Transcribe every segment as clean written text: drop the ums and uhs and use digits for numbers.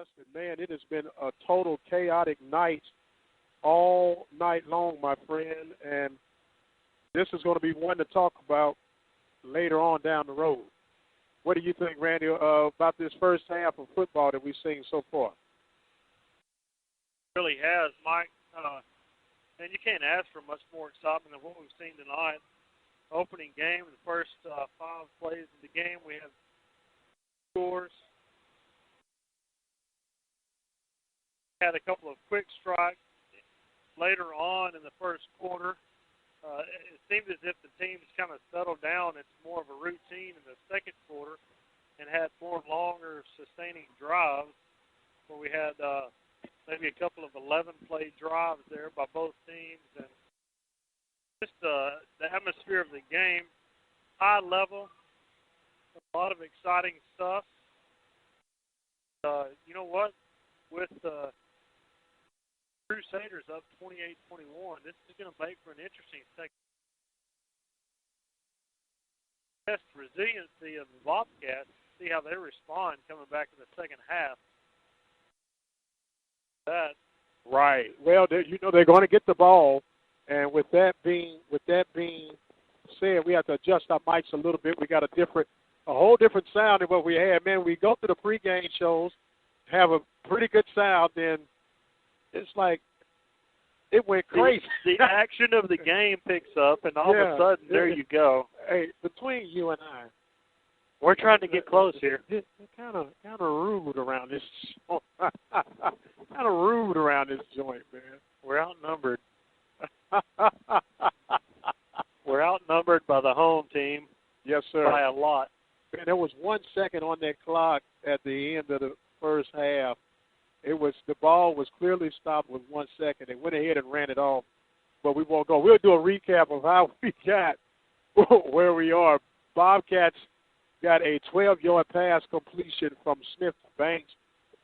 Justin, man, it has been a total chaotic night all night long, my friend, and this is going to be one to talk about later on down the road. What do you think, Randy, about this first half of football that we've seen so far? It really has, Mike. And you can't ask for much more excitement than what we've seen tonight. Opening game, the first 5 plays of the game, we have scores. Had a couple of quick strikes later on in the first quarter. It seemed as if the teams kind of settled down. It's more of a routine in the second quarter and had more longer sustaining drives where we had maybe a couple of 11-play drives there by both teams. And just the atmosphere of the game, high level, a lot of exciting stuff. You know what? With Crusaders up 28-21, this is going to make for an interesting second. Test resiliency of the Bobcats, see how they respond coming back in the second half. Right. Well, they're going to get the ball, and with that being said, we have to adjust our mics a little bit. We got a whole different sound than what we had. Man, we go to the pregame shows, have a pretty good sound, then it's like it went crazy. The action of the game picks up, and all of a sudden, there you go. Hey, between you and I, we're trying to get close here. It's kind of rude around this. Kind of rude around this joint, man. We're outnumbered. We're outnumbered by the home team. Yes, sir. By a lot. Man, there was 1 second on that clock at the end of the first half. The ball was clearly stopped with 1 second. They went ahead and ran it off, but we won't go. We'll do a recap of how we got where we are. Bobcats got a 12-yard pass completion from Smith Banks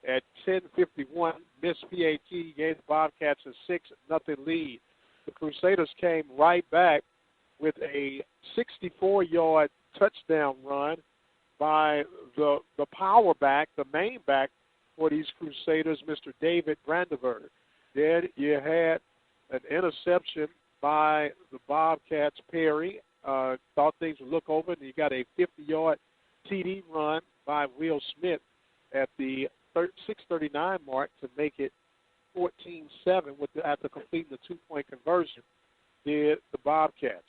at 10:51. Missed PAT, gave the Bobcats a 6-0 lead. The Crusaders came right back with a 64-yard touchdown run by the power back, the main back for these Crusaders, Mr. David Brandenburg. Then you had an interception by the Bobcats, Perry. Thought things would look over, and you got a 50-yard TD run by Will Smith at the 6:39 mark to make it 14-7 after completing the two-point conversion, did the Bobcats.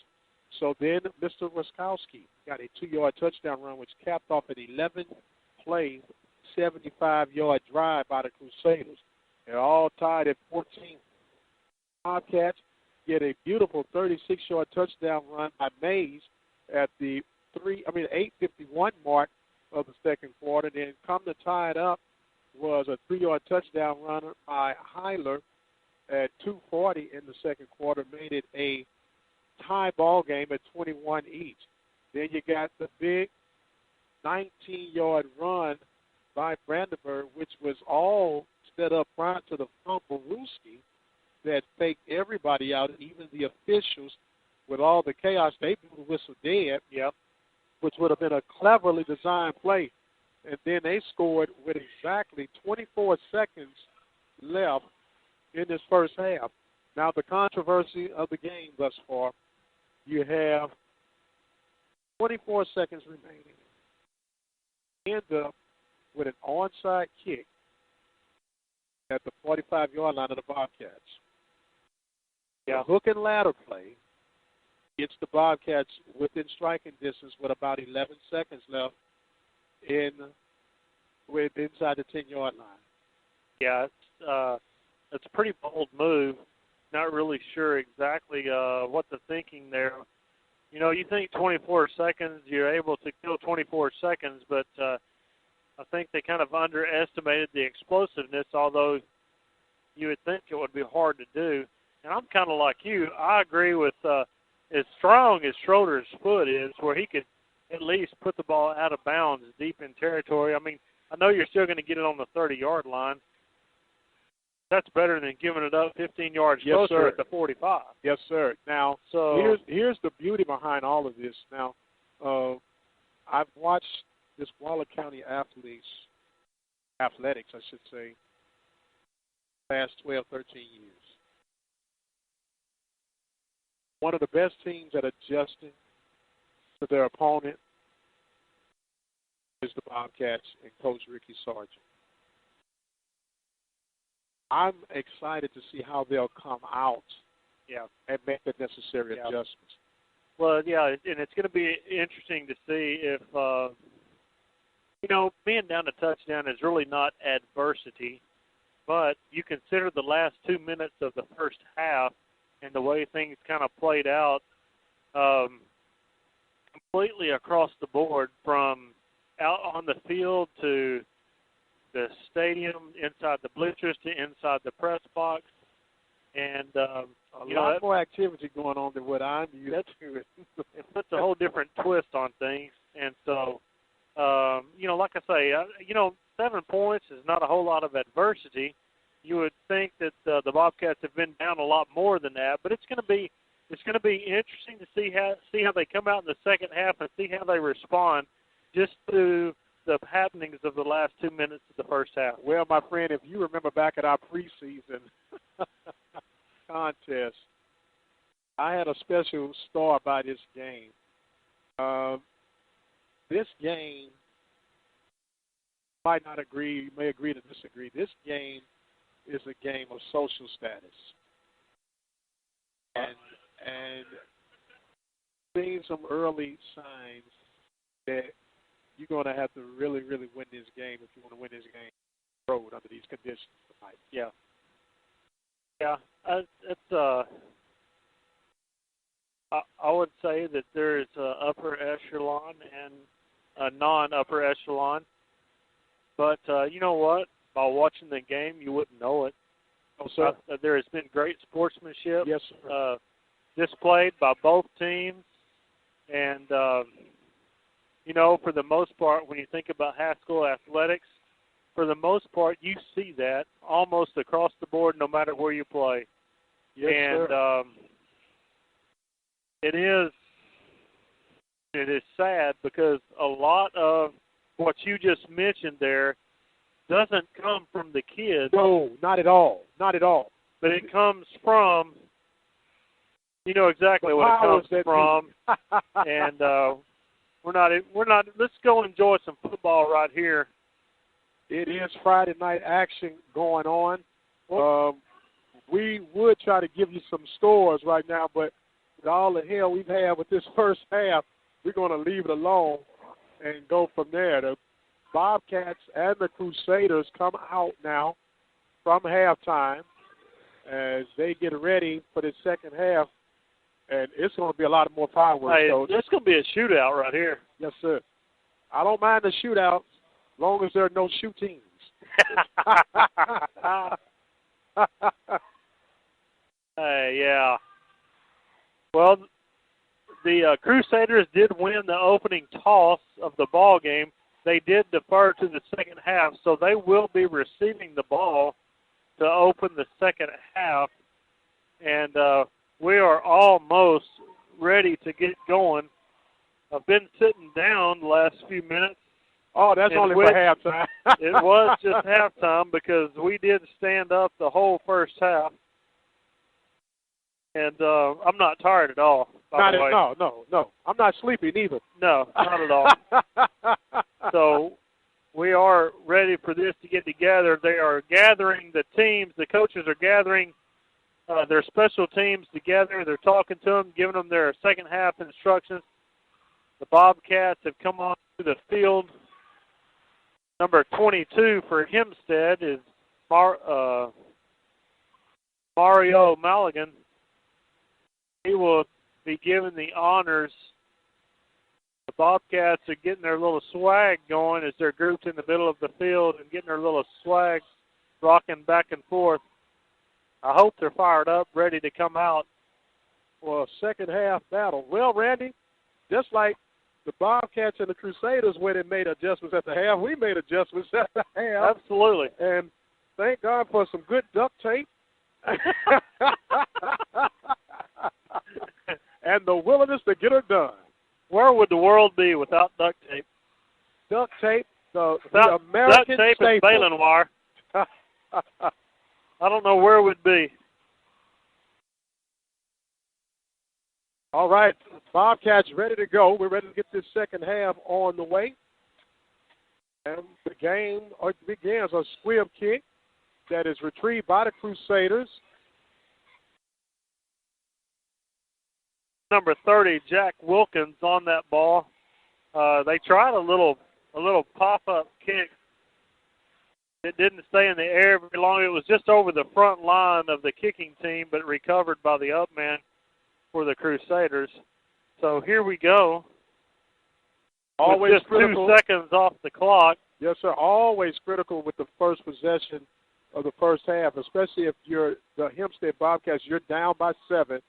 So then Mr. Ruskowski got a 2-yard touchdown run, which capped off an 11-play, 75-yard drive by the Crusaders. They're all tied at 14. Bobcats get a beautiful 36-yard touchdown run by Mays at the 8:51 mark of the second quarter. Then come to tie it up was a 3-yard touchdown run by Heiler at 2:40 in the second quarter, made it a tie ball game at 21 each. Then you got the big 19-yard run by Brandenburg, which was all set up prior to the fumble Ruski that faked everybody out, even the officials, with all the chaos. They blew the whistle dead, which would have been a cleverly designed play. And then they scored with exactly 24 seconds left in this first half. Now, the controversy of the game thus far, you have 24 seconds remaining. End up with an onside kick at the 45-yard line of the Bobcats. A hook and ladder play gets the Bobcats within striking distance with about 11 seconds left inside the 10-yard line. Yeah, it's a pretty bold move. Not really sure exactly what the thinking there. You know, you think 24 seconds, you're able to kill 24 seconds, but I think they kind of underestimated the explosiveness, although you would think it would be hard to do. And I'm kind of like you. I agree with as strong as Schroeder's foot is, where he could at least put the ball out of bounds deep in territory. I mean, I know you're still going to get it on the 30-yard line. That's better than giving it up 15 yards closer at the 45. Yes, sir. Now, here's the beauty behind all of this. Now, I've watched this Waller County athletes athletics, I should say, past 12, 13 years. One of the best teams at adjusting to their opponent is the Bobcats and Coach Ricky Sargent. I'm excited to see how they'll come out and make the necessary adjustments. Well, yeah, and it's going to be interesting to see if, being down a touchdown is really not adversity, but you consider the last 2 minutes of the first half and the way things kind of played out completely across the board, from out on the field to the stadium, inside the bleachers to inside the press box. And a lot more activity going on than what I'm used to. It puts a whole different twist on things. And so, like I say, 7 points is not a whole lot of adversity. You would think that the Bobcats have been down a lot more than that, but it's going to be interesting to see how they come out in the second half and see how they respond just to the happenings of the last 2 minutes of the first half. Well, my friend, if you remember back at our preseason contest, I had a special story about this game. This game, might not agree, you may agree to disagree. This game is a game of social status. And seeing some early signs that you're going to have to really, really win this game if you want to win this game on the road under these conditions tonight. Yeah. Yeah. I would say that there is an upper echelon and a non-upper echelon. But you know what? By watching the game, you wouldn't know it. Oh, sir. There has been great sportsmanship displayed by both teams. And, for the most part, when you think about high school athletics, for the most part, you see that almost across the board no matter where you play. Yes, and sir. It is sad because a lot of what you just mentioned there doesn't come from the kids. No, not at all. Not at all. But it comes from, exactly what it comes from. And we're not. Let's go enjoy some football right here. It is Friday night action going on. We would try to give you some scores right now, but with all the hell we've had with this first half, we're going to leave it alone and go from there. The Bobcats and the Crusaders come out now from halftime as they get ready for the second half, and it's going to be a lot more fireworks. Hey, it's going to be a shootout right here. Yes, sir. I don't mind the shootout as long as there are no shootings. Hey, yeah. Well, the Crusaders did win the opening toss of the ball game. They did defer to the second half, so they will be receiving the ball to open the second half. And we are almost ready to get going. I've been sitting down the last few minutes. Oh, that's only for halftime. It was just halftime because we did stand up the whole first half. And I'm not tired at all, by the way. No. I'm not sleepy neither. No, not at all. So we are ready for this to get together. They are gathering the teams. The coaches are gathering their special teams together. They're talking to them, giving them their second half instructions. The Bobcats have come on to the field. Number 22 for Hempstead is Mario Maligan. He will be given the honors. The Bobcats are getting their little swag going as they're grouped in the middle of the field and getting their little swag rocking back and forth. I hope they're fired up, ready to come out. Well, second half battle. Well, Randy, just like the Bobcats and the Crusaders where they made adjustments at the half, we made adjustments at the half. Absolutely. And thank God for some good duct tape. And the willingness to get her done. Where would the world be without duct tape? Duct tape the Without American tape and staple. baling wire, I don't know where we'd be. All right, Bobcats ready to go. We're ready to get this second half on the way. And the game begins. A squib kick that is retrieved by the Crusaders. Number 30, Jack Wilkins, on that ball. They tried a little pop-up kick. It didn't stay in the air very long. It was just over the front line of the kicking team, but recovered by the up man for the Crusaders. So here we go. Always just critical. 2 seconds off the clock. Yes, sir. Always critical with the first possession of the first half, especially if you're the Hempstead Bobcats. You're down by 7,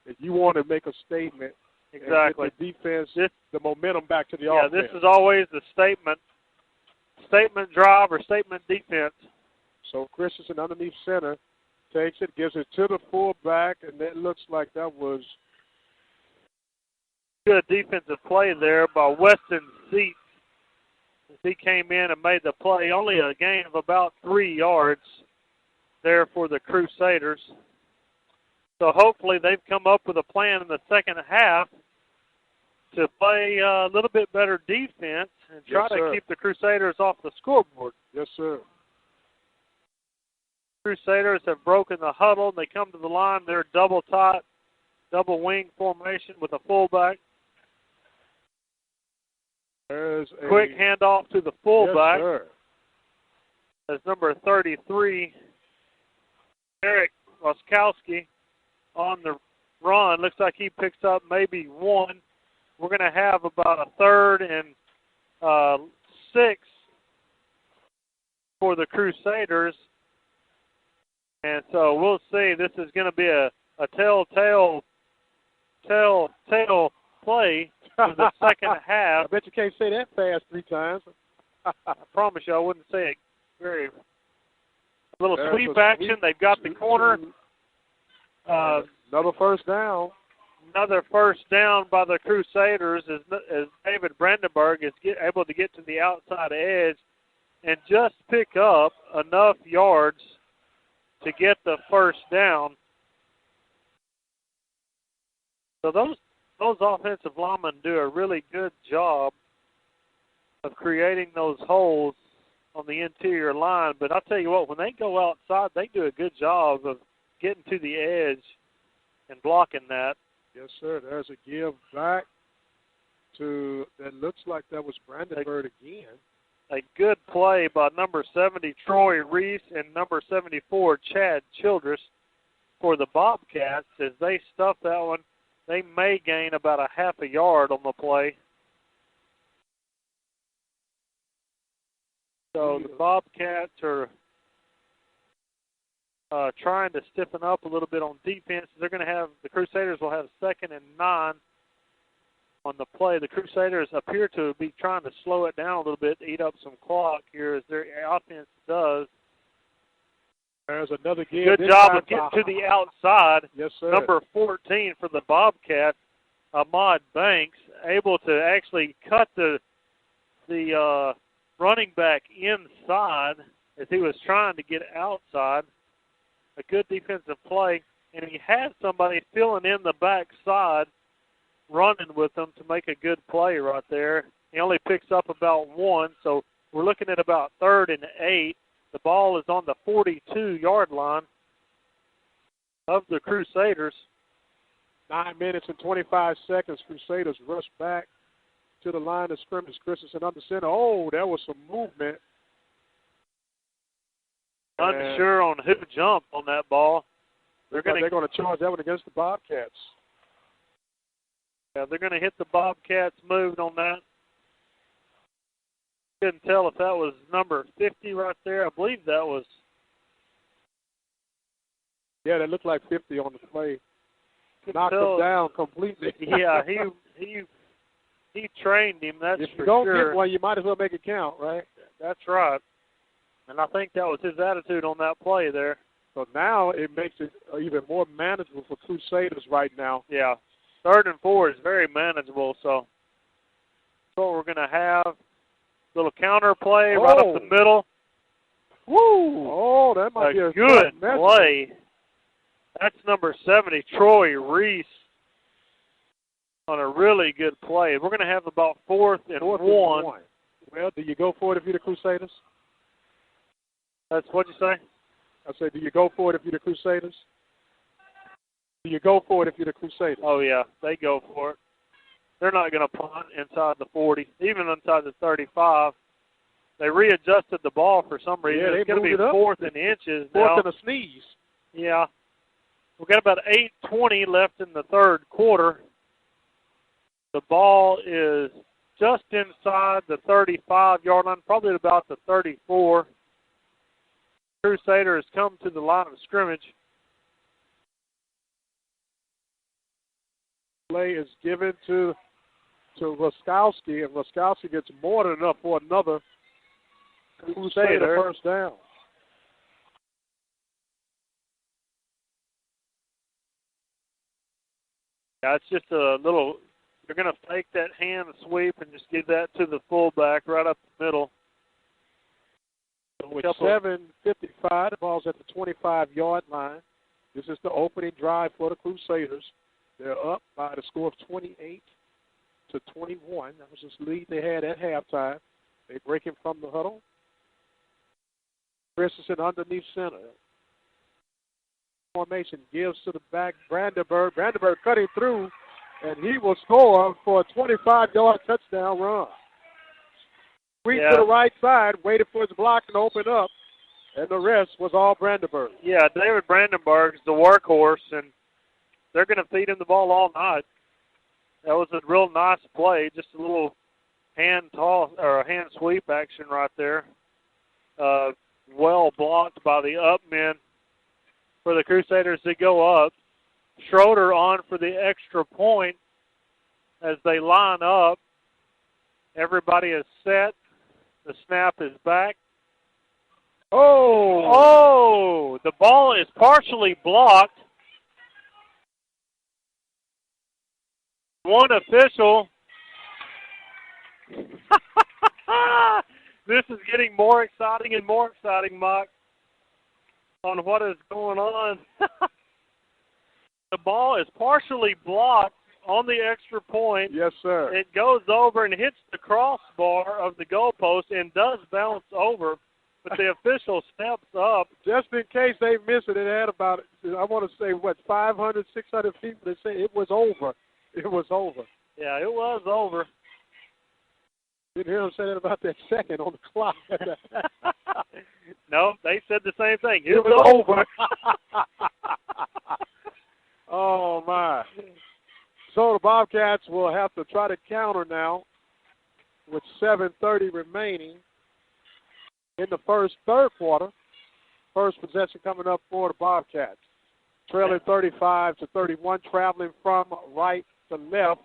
and you want to make a statement. Exactly. And get the defense, the momentum back to the offense. offense. This is always the statement drive or statement defense. So Christensen underneath center takes it, gives it to the fullback, and that looks like that was good defensive play there by Weston Seats. He came in and made the play. Only a gain of about 3 yards there for the Crusaders. So hopefully they've come up with a plan in the second half to play a little bit better defense and try to keep the Crusaders off the scoreboard. Yes, sir. Crusaders have broken the huddle, and they come to the line. They're double tight, double wing formation with a fullback. There's a quick handoff to the fullback. Yes, sir. As number 33, Eric Roskowski, on the run. Looks like he picks up maybe 1. We're going to have about a 3rd and 6 for the Crusaders. And so we'll see. This is going to be a telltale play for the second half. I bet you can't say that fast 3 times. I promise you I wouldn't say it very. A little sweep action. They've got the corner. Another first down. Another first down by the Crusaders as David Brandenburg is able to get to the outside edge and just pick up enough yards to get the first down. So those offensive linemen do a really good job of creating those holes on the interior line. But I'll tell you what, when they go outside, they do a good job of getting to the edge and blocking that. Yes, sir. There's a give back to, that looks like that was Brandenburg again. A good play by number 70, Troy Reese, and number 74, Chad Childress for the Bobcats. As they stuff that one, they may gain about a half a yard on the play. So the Bobcats are trying to stiffen up a little bit on defense. They're going to have, the Crusaders will have 2nd and 9 on the play. The Crusaders appear to be trying to slow it down a little bit, to eat up some clock here as their offense does. There's another give. Good job of getting to the outside. Yes, sir. Number 14 for the Bobcats, Ahmad Banks, able to actually cut the running back inside as he was trying to get outside. A good defensive play, and he had somebody filling in the backside, running with them to make a good play right there. He only picks up about 1, so we're looking at about 3rd and 8. The ball is on the 42-yard line of the Crusaders. 9 minutes and 25 seconds. Crusaders rush back to the line of scrimmage. Christensen under center. Oh, there was some movement. Unsure on who jumped on that ball. They're going to charge that one against the Bobcats. Yeah, they're going to hit the Bobcats moved on that. Couldn't tell if that was number 50 right there. I believe that was. Yeah, that looked like 50 on the play. Knocked him down completely. Yeah, he trained him, that's for sure. If you don't get one, you might as well make it count, right? That's right. And I think that was his attitude on that play there. So now it makes it even more manageable for Crusaders right now. Yeah. 3rd and 4 is very manageable, so that's what we're going to have. Little counter play right up the middle. Woo! Oh, that might be a good play. That's number 70, Troy Reese, on a really good play. We're going to have about fourth and one. Well, do you go for it if you're the Crusaders? That's what you say? I said, do you go for it if you're the Crusaders? Do you go for it if you're the Crusaders? Oh, yeah, they go for it. They're not going to punt inside the 40, even inside the 35. They readjusted the ball for some reason. Yeah, it's going to be fourth and inches now. Fourth and a sneeze. Yeah. We've got about 8:20 left in the third quarter. The ball is just inside the 35-yard line, probably at about the 34. Crusaders come to the line of scrimmage. Play is given to Laskowski, and Laskowski gets more than enough for another Crusader first down. Yeah, it's just a little, you're going to fake that hand sweep and just give that to the fullback right up the middle. With 7:55, the ball's at the 25-yard line. This is the opening drive for the Crusaders. They're up by the score of 28-21. That was the lead they had at halftime. They break him from the huddle. Christensen underneath center. Formation gives to the back, Brandenburg. Brandenburg cutting through, and he will score for a 25-yard touchdown run. Sweep to the right side, waited for his block to open up, and the rest was all Brandenburg. Yeah, David Brandenburg's the workhorse, and they're going to feed him the ball all night. That was a real nice play, just a little hand toss or a hand sweep action right there. Well blocked by the up men for the Crusaders to go up. Schroeder on for the extra point as they line up. Everybody is set. The snap is back. Oh, the ball is partially blocked. One official. This is getting more exciting and more exciting, Mike, on what is going on. The ball is partially blocked on the extra point. Yes, sir. It goes over and hits the crossbar of the goalpost and does bounce over, but the official steps up. Just in case they miss it, it had about, I want to say, 500, 600 people that say it was over. It was over. Yeah, it was over. Didn't hear him say that about that second on the clock. No, they said the same thing. It was over. Oh, my. So the Bobcats will have to try to counter now with 7:30 remaining in the third quarter. First possession coming up for the Bobcats. Trailing 35-31, traveling from right to left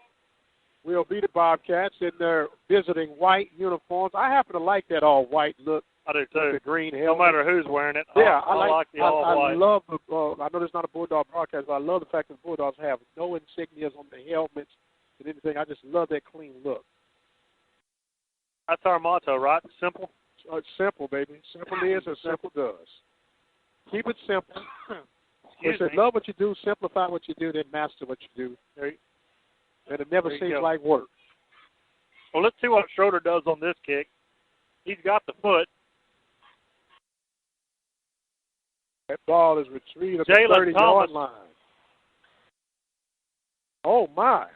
will be the Bobcats in their visiting white uniforms. I happen to like that all-white look. I do too. The green helmet. No matter who's wearing it. Yeah, I like the all-white. I love the. I know there's not a Bulldog broadcast, but I love the fact that the Bulldogs have no insignias on the helmets and anything. I just love that clean look. That's our motto, right? Simple. It's simple, baby. Simple is as simple does. Keep it simple. Love what you do, simplify what you do, then master what you do. And it never seems like work. Well, let's see what Schroeder does on this kick. He's got the foot. That ball is retrieved at the 30-yard line. Oh, my.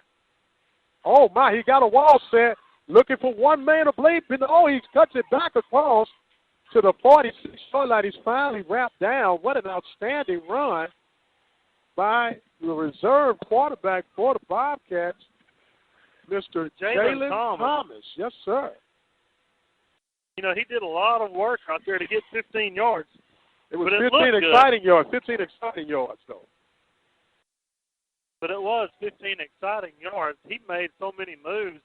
Oh, my. He got a wall set. Looking for one man to blade. Oh, he cuts it back across to the 46-yard line. He's finally wrapped down. What an outstanding run by the reserve quarterback for the Bobcats, Mr. Jalen Thomas. Yes, sir. You know, he did a lot of work out there to get 15 yards. It was 15 exciting yards. 15 exciting yards, though. But it was 15 exciting yards. He made so many moves,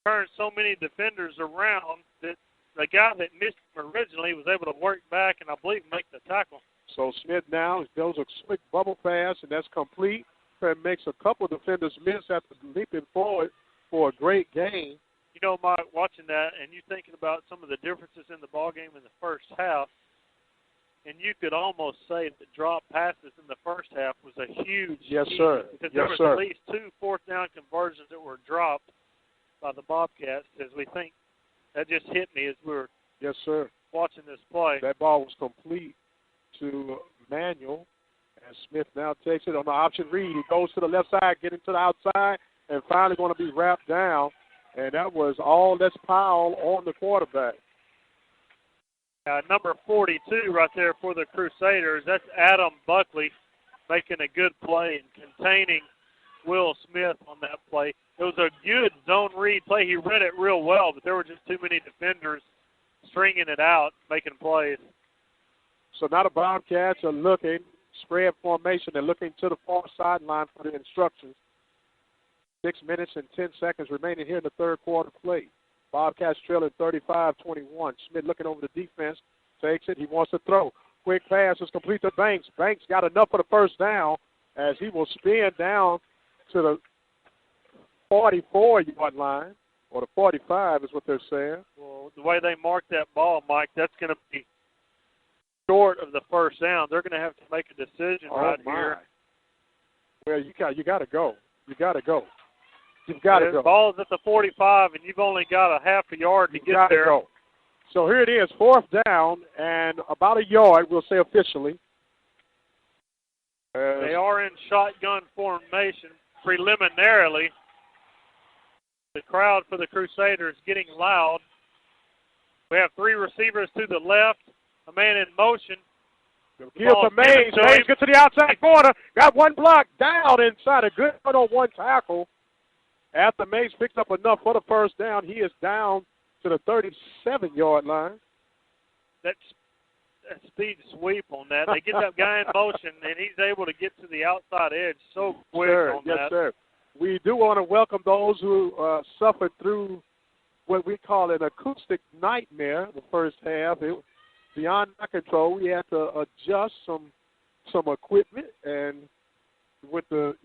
turned so many defenders around that the guy that missed him originally was able to work back and I believe make the tackle. So Smith now goes a quick bubble pass, and that's complete. And makes a couple of defenders miss after leaping forward for a great gain. You know, Mike, watching that and you thinking about some of the differences in the ball game in the first half, and you could almost say that drop passes in the first half was a huge key, because there was at least 2 fourth-down conversions that were dropped by the Bobcats, as we think. That just hit me as we were watching this play. That ball was complete to Manuel, and Smith now takes it on the option read. He goes to the left side, getting to the outside, and finally going to be wrapped down. And that was all that's Powell on the quarterback. Number 42 right there for the Crusaders. That's Adam Buckley making a good play and containing Will Smith on that play. It was a good zone read play. He read it real well, but there were just too many defenders stringing it out, making plays. So now the Bobcats are looking, spread formation. They're looking to the far sideline for the instructions. 6 minutes and 10 seconds remaining here in the third quarter play. Bobcats trailing 35-21. Smith looking over the defense, takes it. He wants to throw. Quick pass is complete to Banks. Banks got enough for the first down as he will spin down to the 44-yard line, or the 45 is what they're saying. Well, the way they mark that ball, Mike, that's going to be short of the first down. They're going to have to make a decision here. Well, you got to go. You got to go. You've got to go. The ball is at the 45, and you've only got a half a yard to get there. Go. So here it is, fourth down, and about a yard, we'll say officially. They are in shotgun formation preliminarily. The crowd for the Crusaders getting loud. We have 3 receivers to the left, a man in motion. Give to Mays. Mays gets to the outside corner. Got one block down inside. A good one-on-one tackle. After Mays picked up enough for the first down, he is down to the 37-yard line. That's a speed sweep on that. They get that guy in motion, and he's able to get to the outside edge so quick on that. Yes, sir. We do want to welcome those who suffered through what we call an acoustic nightmare the first half. It was beyond our control. We had to adjust some equipment and with the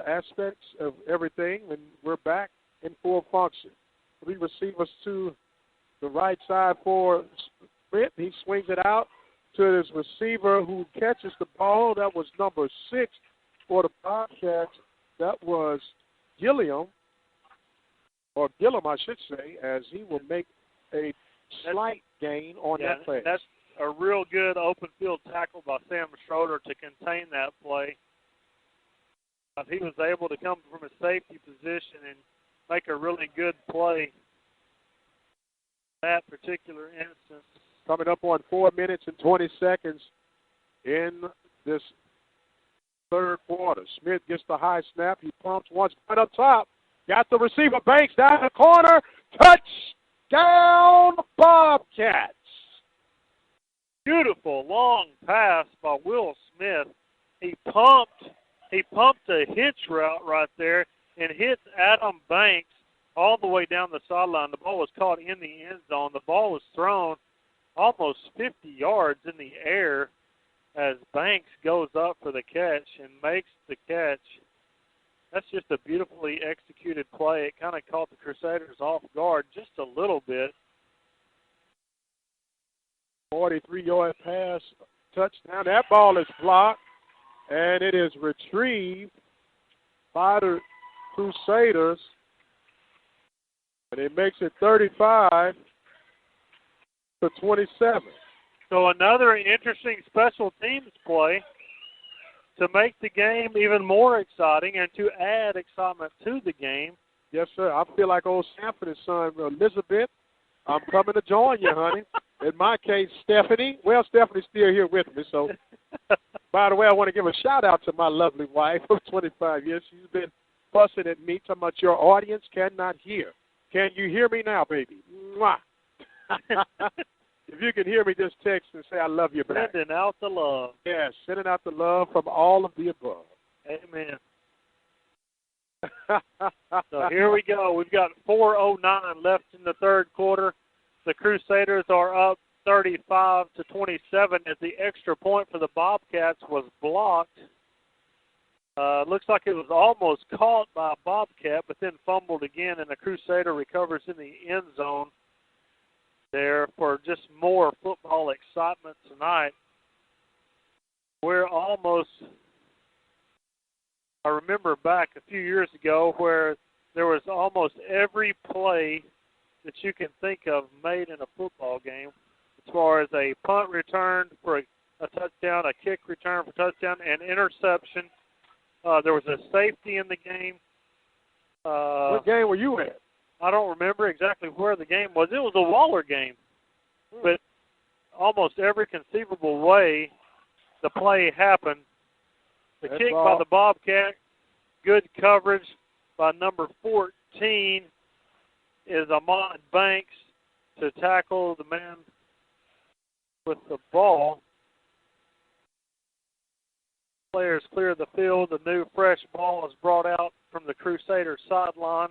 aspects of everything, and we're back in full function. 3 receivers to the right side for Smith. He swings it out to his receiver who catches the ball. That was number 6 for the Bobcats. That was Gilliam, I should say, as he will make a slight gain on that play. That's a real good open field tackle by Sam Schroeder to contain that play. He was able to come from a safety position and make a really good play in that particular instance. Coming up on 4 minutes and 20 seconds in this third quarter. Smith gets the high snap. He pumps once, right up top. Got the receiver, Banks down the corner. Touchdown, Bobcats. Beautiful long pass by Will Smith. He pumped a hitch route right there and hit Adam Banks all the way down the sideline. The ball was caught in the end zone. The ball was thrown almost 50 yards in the air as Banks goes up for the catch and makes the catch. That's just a beautifully executed play. It kind of caught the Crusaders off guard just a little bit. 43-yard pass, touchdown. That ball is blocked, and it is retrieved by the Crusaders. And it makes it 35-27. So another interesting special teams play to make the game even more exciting and to add excitement to the game. Yes, sir. I feel like old Sanford and son, Elizabeth, I'm coming to join you, honey. In my case, Stephanie. Well, Stephanie's still here with me. So, by the way, I want to give a shout-out to my lovely wife of 25 years. She's been fussing at me, talking about your audience cannot hear. Can you hear me now, baby? Mwah. If you can hear me, just text and say I love you back. Sending out the love. Yes, sending out the love from all of the above. Amen. So here we go. We've got 4:09 left in the third quarter. The Crusaders are up 35-27 as the extra point for the Bobcats was blocked. Looks like it was almost caught by a Bobcat, but then fumbled again, and the Crusader recovers in the end zone there for just more football excitement tonight. We're almost, I remember back a few years ago where there was almost every play that you can think of made in a football game, as far as a punt return for a touchdown, a kick return for touchdown, and interception. There was a safety in the game. What game were you at? I don't remember exactly where the game was. It was a Waller game. But almost every conceivable way the play happened. The kick by the Bobcat, good coverage by number 14 is Ahmad Banks to tackle the man with the ball. Players clear the field. The new fresh ball is brought out from the Crusaders sideline.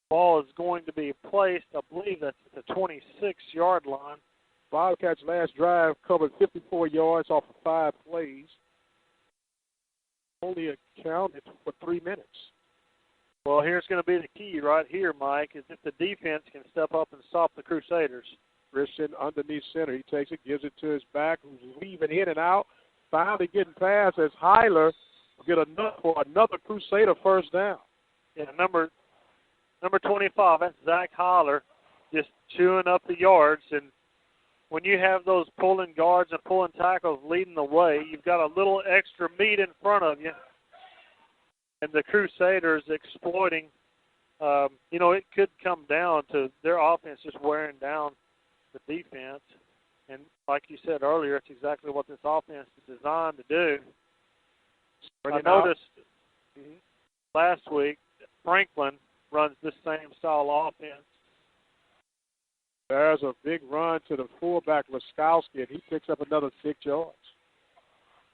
Ball is going to be placed, I believe that's at the 26-yard line. Bobcats' last drive covered 54 yards off of 5 plays. Only accounted for 3 minutes. Well, here's going to be the key right here, Mike, is if the defense can step up and stop the Crusaders. Christian underneath center. He takes it, gives it to his back, who's weaving in and out. Finally getting past as Heiler will get another Crusader first down. Yeah, number 25, that's Zach Heiler, just chewing up the yards. And when you have those pulling guards and pulling tackles leading the way, you've got a little extra meat in front of you. And the Crusaders exploiting, it could come down to their offense just wearing down the defense. And like you said earlier, it's exactly what this offense is designed to do. I noticed last week Franklin runs this same style offense. There's a big run to the fullback, Laskowski, and he picks up another 6 yards.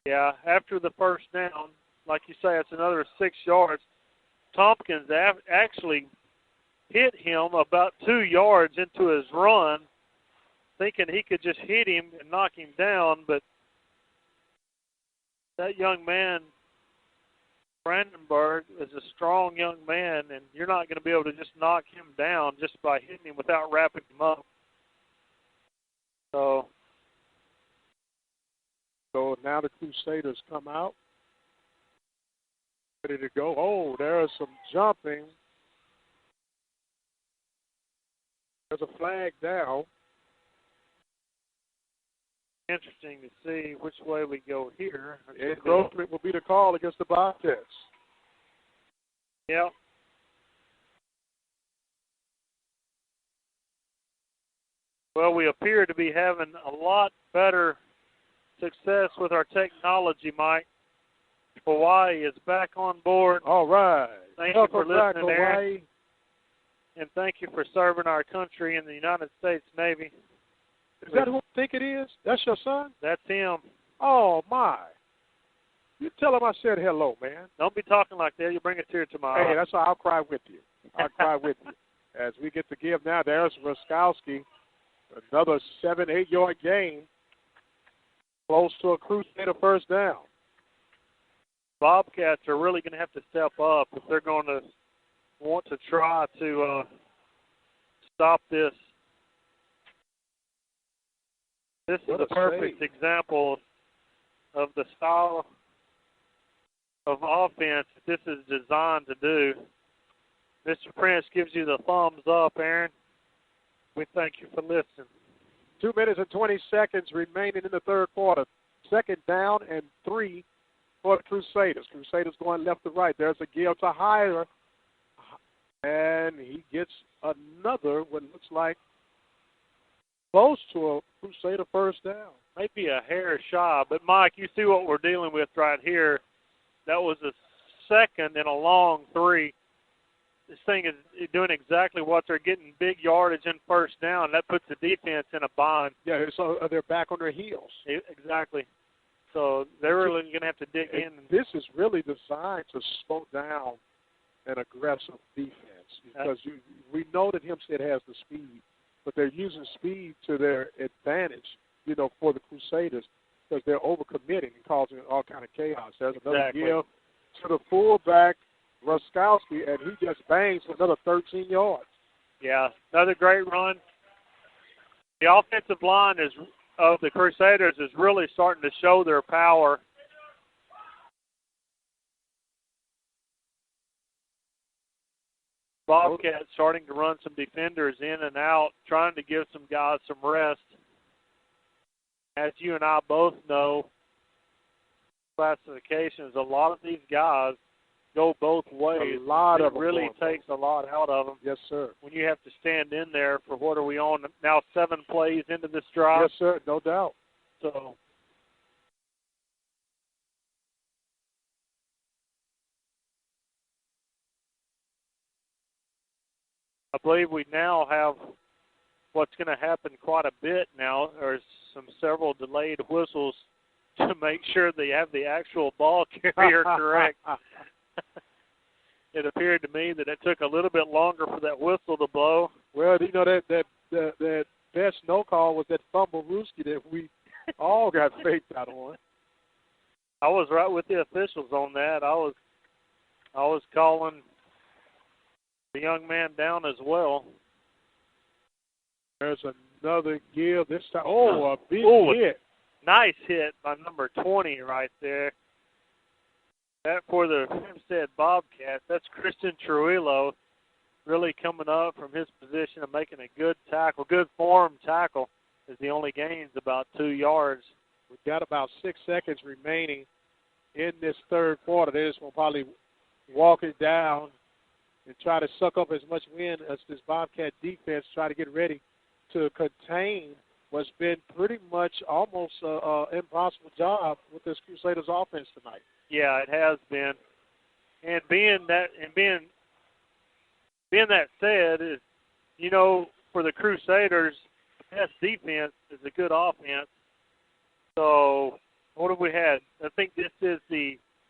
Yeah, after the first down, like you say, it's another 6 yards. Tompkins actually hit him about 2 yards into his run, thinking he could just hit him and knock him down, but that young man, Brandenburg, is a strong young man, and you're not going to be able to just knock him down just by hitting him without wrapping him up. So now the Crusaders come out, ready to go. Oh, there's some jumping. There's a flag down. Interesting to see which way we go here. Encroachment will be the call against the Bobcats. Yeah. Well, we appear to be having a lot better success with our technology, Mike. Hawaii is back on board. All right. Thank you for listening, Aaron. And thank you for serving our country in the United States Navy. Is that who I think it is? That's your son? That's him. Oh, my. You tell him I said hello, man. Don't be talking like that. You bring a tear to my eye. Hey, that's why I'll cry with you. I'll cry with you. As we get to give now, there's Raskowski. Another 7-8 yard gain. Close to a Crusader first down. Bobcats are really going to have to step up if they're going to want to try to stop this. This is a perfect example of the style of offense that this is designed to do. Mr. Prince gives you the thumbs up, Aaron. We thank you for listening. 2 minutes and 20 seconds remaining in the third quarter. Second down and 3 for the Crusaders. Crusaders going left to right. There's a give to Heiler. And he gets another, what looks like, close to a Crusader first down. Maybe a hair shy. But, Mike, you see what we're dealing with right here. That was a second and a long 3. This thing is doing exactly what they're getting, big yardage and first down. That puts the defense in a bind. Yeah, so they're back on their heels. Exactly. So they're really going to have to dig in. This is really designed to slow down an aggressive defense because we know that Hempstead has the speed, but they're using speed to their advantage, for the Crusaders. because they're overcommitting and causing all kind of chaos. There's another Exactly. give to the fullback, Ruskowski, and he just bangs for another 13 yards. Yeah, another great run. The offensive line of the Crusaders is really starting to show their power. Bobcats starting to run some defenders in and out, trying to give some guys some rest. As you and I both know, classifications, a lot of these guys go both ways. A lot it of them really going takes a lot out of them. Yes, sir. When you have to stand in there for what are we on now, 7 plays into this drive? Yes, sir, no doubt. So I believe we now have what's going to happen quite a bit now. There's several delayed whistles to make sure they have the actual ball carrier correct. It appeared to me that it took a little bit longer for that whistle to blow. Well, you know, that best no call was that fumble Rooski that we all got faked out on. I was right with the officials on that. I was calling the young man down as well. There's another give this time. Oh, a big hit. Nice hit by number 20 right there. That for the Hempstead-Bobcats. That's Christian Trujillo really coming up from his position and making a good tackle, good form tackle, as he only gains about 2 yards. We've got about 6 seconds remaining in this third quarter. They just will probably walk it down and try to suck up as much wind as this Bobcat defense try to get ready to contain what's been pretty much almost an impossible job with this Crusaders offense tonight. Yeah, it has been. And being that said, is, you know, for the Crusaders, the best defense is a good offense. So what have we had? I think this is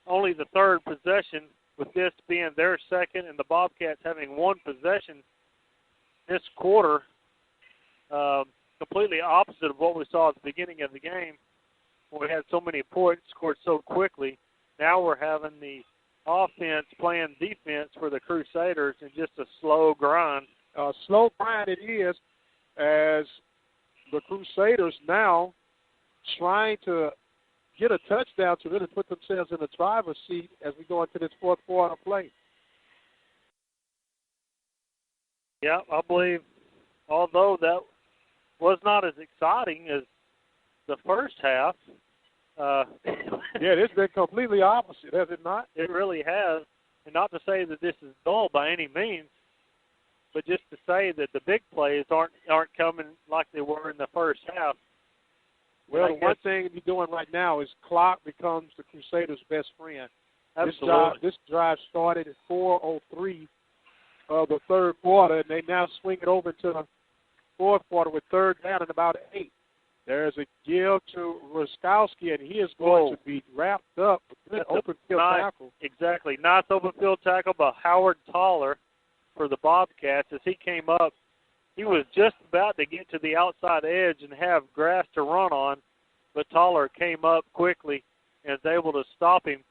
only the third possession, with this being their second and the Bobcats having one possession this quarter, completely opposite of what we saw at the beginning of the game when we had so many points scored so quickly. Now we're having the offense playing defense for the Crusaders in just a slow grind. Slow grind it is, as the Crusaders now trying to get a touchdown to really put themselves in the driver's seat as we go into this fourth quarter play. Yeah, I believe, although that was not as exciting as the first half. Yeah, it's been completely opposite, has it not? It really has. And not to say that this is dull by any means, but just to say that the big plays aren't coming like they were in the first half. Well, the one thing you're doing right now is clock becomes the Crusaders' best friend. Absolutely. This drive started at 4:03 of the third quarter, and they now swing it over to the fourth quarter with third down and about 8. There's a give to Ruskowski, and he is going to be wrapped up with an open field tackle. Exactly. Nice open field tackle by Howard Toller for the Bobcats. As he came up, he was just about to get to the outside edge and have grass to run on, but Toller came up quickly and was able to stop him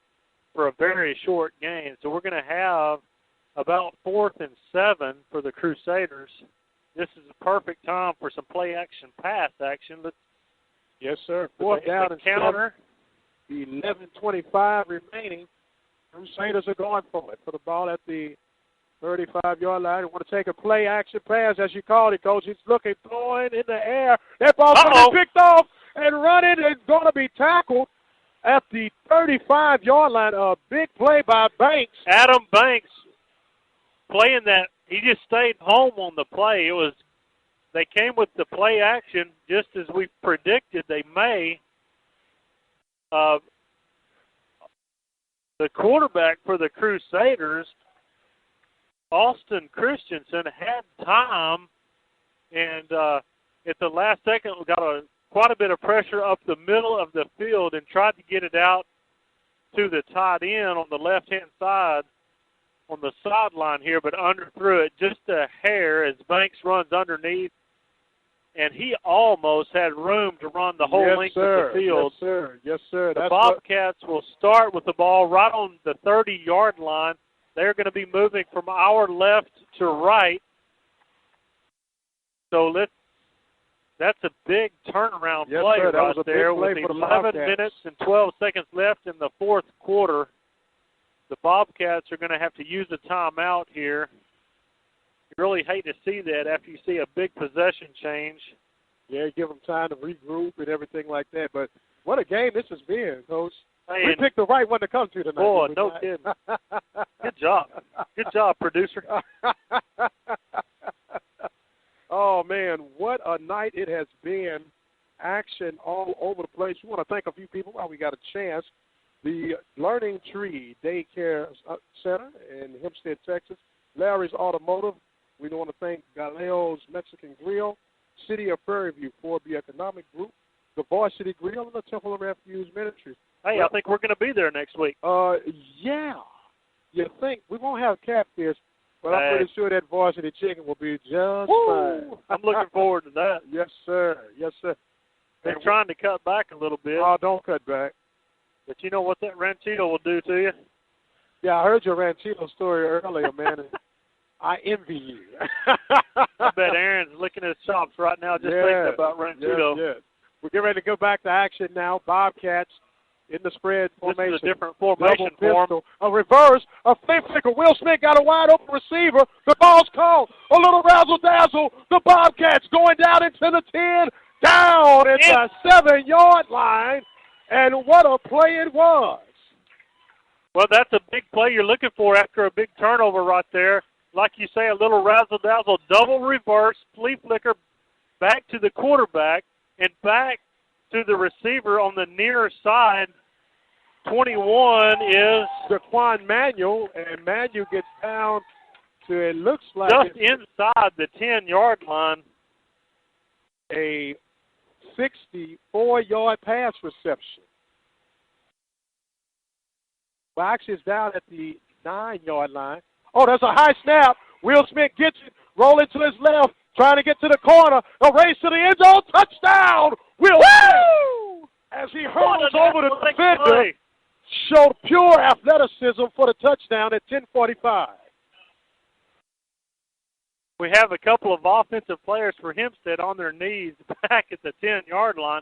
for a very short gain. So we're going to have about 4th and 7 for the Crusaders. This is a perfect time for some play-action, pass-action. Yes, sir. Fourth down and counter. 11:25 remaining. Crusaders are going for it. For the ball at the 35-yard line. They want to take a play-action pass, as you called it, Coach. He's looking, throwing in the air. That ball's going to be picked off and running. It's going to be tackled at the 35-yard line. A big play by Banks. Adam Banks playing that. He just stayed home on the play. They came with the play action just as we predicted they may. The quarterback for the Crusaders, Austin Christensen, had time, and at the last second we got quite a bit of pressure up the middle of the field and tried to get it out to the tight end on the left-hand side on the sideline here, but underthrew it just a hair as Banks runs underneath and he almost had room to run the whole length of the field. Yes, sir. Yes, sir. The Bobcats will start with the ball right on the 30-yard line. They're going to be moving from our left to right. So that's a big turnaround play right there with 11 minutes and 12 seconds left in the fourth quarter. The Bobcats are going to have to use a timeout here. You really hate to see that after you see a big possession change. Yeah, give them time to regroup and everything like that. But what a game this has been, Coach. Hey, we picked the right one to come to tonight. Boy, no kidding. Good job. Good job, producer. Oh, man, what a night it has been. Action all over the place. We want to thank a few people while we got a chance. The Learning Tree Daycare Center in Hempstead, Texas. Larry's Automotive. We want to thank Galeo's Mexican Grill. City of Prairie View 4B Economic Group. The Varsity Grill and the Temple of Refuge Ministries. Hey, I think we're going to be there next week. Yeah. You think? We won't have catfish, but I'm pretty sure that Varsity Chicken will be just fine. I'm looking forward to that. Yes, sir. Yes, sir. They're trying to cut back a little bit. Oh, don't cut back. But you know what that ranchito will do to you? Yeah, I heard your ranchito story earlier, man. I envy you. I bet Aaron's licking his chops right now just thinking about ranchito. Yes. We're getting ready to go back to action now. Bobcats in the spread formation. This is a different formation for him. A reverse, a flip flicker. Will Smith got a wide open receiver. The ball's called. A little razzle-dazzle. The Bobcats going down into the 10, down at the 7-yard line. And what a play it was. Well, that's a big play you're looking for after a big turnover right there. Like you say, a little razzle-dazzle, double reverse, flea flicker back to the quarterback and back to the receiver on the near side. 21 is Daquan Manuel, and Manuel gets down to, it looks like, just inside the 10-yard line. A 64-yard pass reception. Well, actually, it's down at the 9-yard line. Oh, that's a high snap. Will Smith gets it, rolling to his left, trying to get to the corner. A race to the end zone. Touchdown, Will Smith. As he hurls over the defender, showed pure athleticism for the touchdown at 10:45. We have a couple of offensive players for Hempstead on their knees back at the 10-yard line.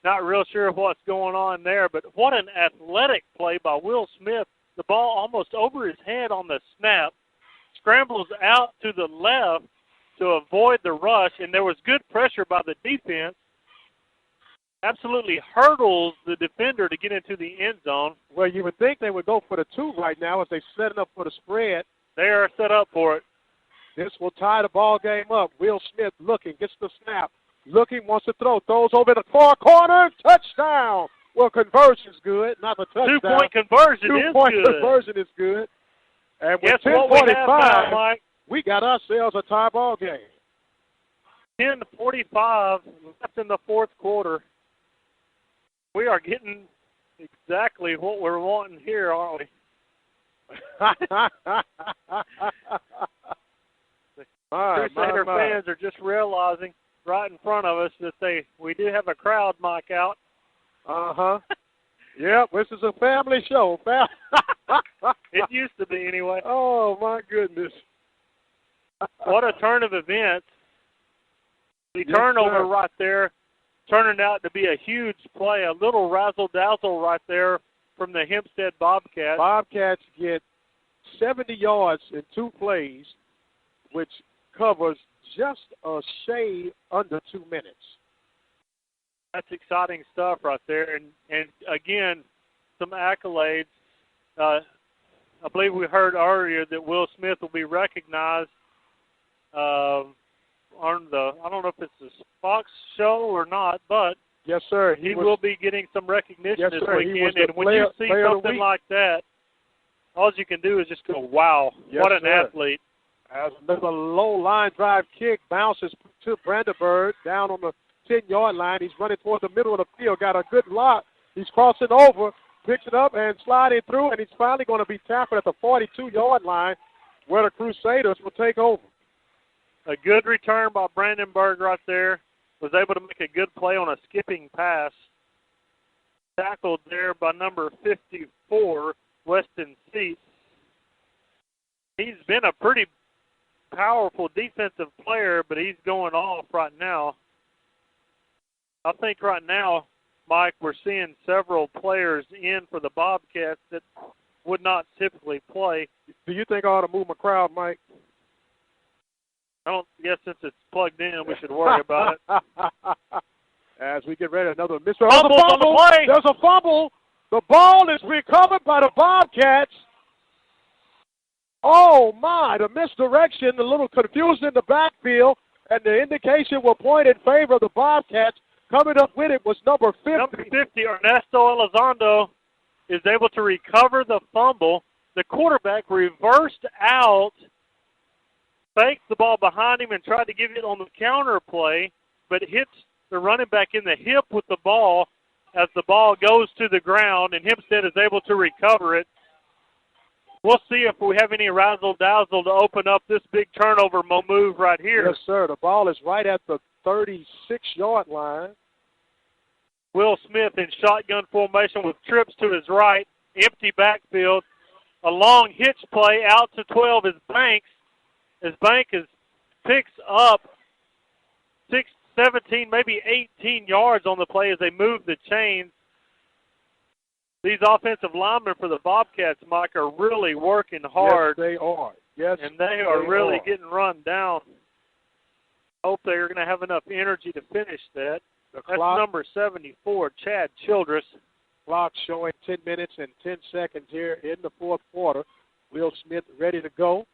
Not real sure what's going on there, but what an athletic play by Will Smith. The ball almost over his head on the snap, scrambles out to the left to avoid the rush, and there was good pressure by the defense. Absolutely hurdles the defender to get into the end zone. Well, you would think they would go for the 2 right now as they set it up for the spread. They are set up for it. This will tie the ball game up. Will Smith looking, gets the snap. Looking, wants to throw. Throws over the far corner. Touchdown. Well, conversion's good, not the touchdown. 2-point conversion is good. 2-point conversion is good. And with 10:45, we got ourselves a tie ball game. 10:45 left in the fourth quarter. We are getting exactly what we're wanting here, aren't we? Crusader fans are just realizing right in front of us that we do have a crowd mic out. Uh-huh. Yep, this is a family show. It used to be anyway. Oh, my goodness. What a turn of events. The turnover right there turning out to be a huge play, a little razzle-dazzle right there from the Hempstead Bobcats. Bobcats get 70 yards in 2 plays, which covers just a shade under 2 minutes. That's exciting stuff right there. And again, some accolades. I believe we heard earlier that Will Smith will be recognized on I don't know if it's the Fox show or not, but yes, sir. He will be getting some recognition this weekend. And when you see something like that, all you can do is just go, wow, what an athlete. As a low line drive kick bounces to Brandenburg down on the 10-yard line. He's running towards the middle of the field, got a good block. He's crossing over, picks it up, and sliding through, and he's finally going to be tackled at the 42-yard line where the Crusaders will take over. A good return by Brandenburg right there. Was able to make a good play on a skipping pass. Tackled there by number 54, Weston Seats. He's been a pretty powerful defensive player, but he's going off right now. I think right now, Mike, we're seeing several players in for the Bobcats that would not typically play. Do you think I ought to move my crowd, Mike? I don't guess since it's plugged in, we should worry about it. As we get ready, another Mr. Fumble on the play. There's a fumble. The ball is recovered by the Bobcats. Oh, my, the misdirection, a little confusion in the backfield, and the indication will point in favor of the Bobcats. Coming up with it was number 50. Number 50, Ernesto Elizondo, is able to recover the fumble. The quarterback reversed out, faked the ball behind him and tried to give it on the counter play, but hits the running back in the hip with the ball as the ball goes to the ground, and Hempstead is able to recover it. We'll see if we have any razzle-dazzle to open up this big turnover move right here. Yes, sir. The ball is right at the 36-yard line. Will Smith in shotgun formation with trips to his right, empty backfield. A long hitch play out to 12 is Banks. As Banks picks up 17, maybe 18 yards on the play as they move the chains. These offensive linemen for the Bobcats, Mike, are really working hard. Yes, they are. Yes, and they are really getting run down. Hope they're going to have enough energy to finish that. That's number 74, Chad Childress. Clock showing 10 minutes and 10 seconds here in the fourth quarter. Will Smith ready to go.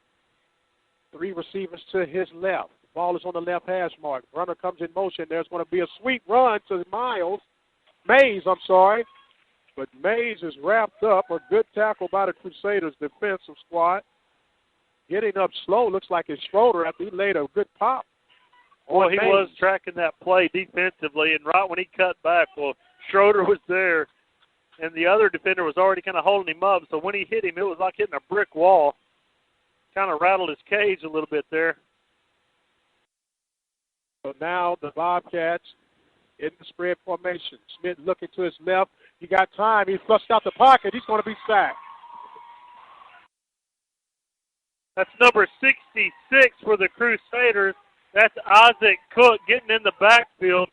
3 receivers to his left. The ball is on the left hash mark. Runner comes in motion. There's going to be a sweep run to Mays, But Mays is wrapped up. A good tackle by the Crusaders defensive squad. Getting up slow. Looks like it's Schroeder after he laid a good pop. Well, he was tracking that play defensively, and right when he cut back, Schroeder was there, and the other defender was already kind of holding him up. So when he hit him, it was like hitting a brick wall. Kind of rattled his cage a little bit there. So now the Bobcats in the spread formation. Smith looking to his left. He got time. He flushed out the pocket. He's going to be sacked. That's number 66 for the Crusaders. That's Isaac Cook getting in the backfield.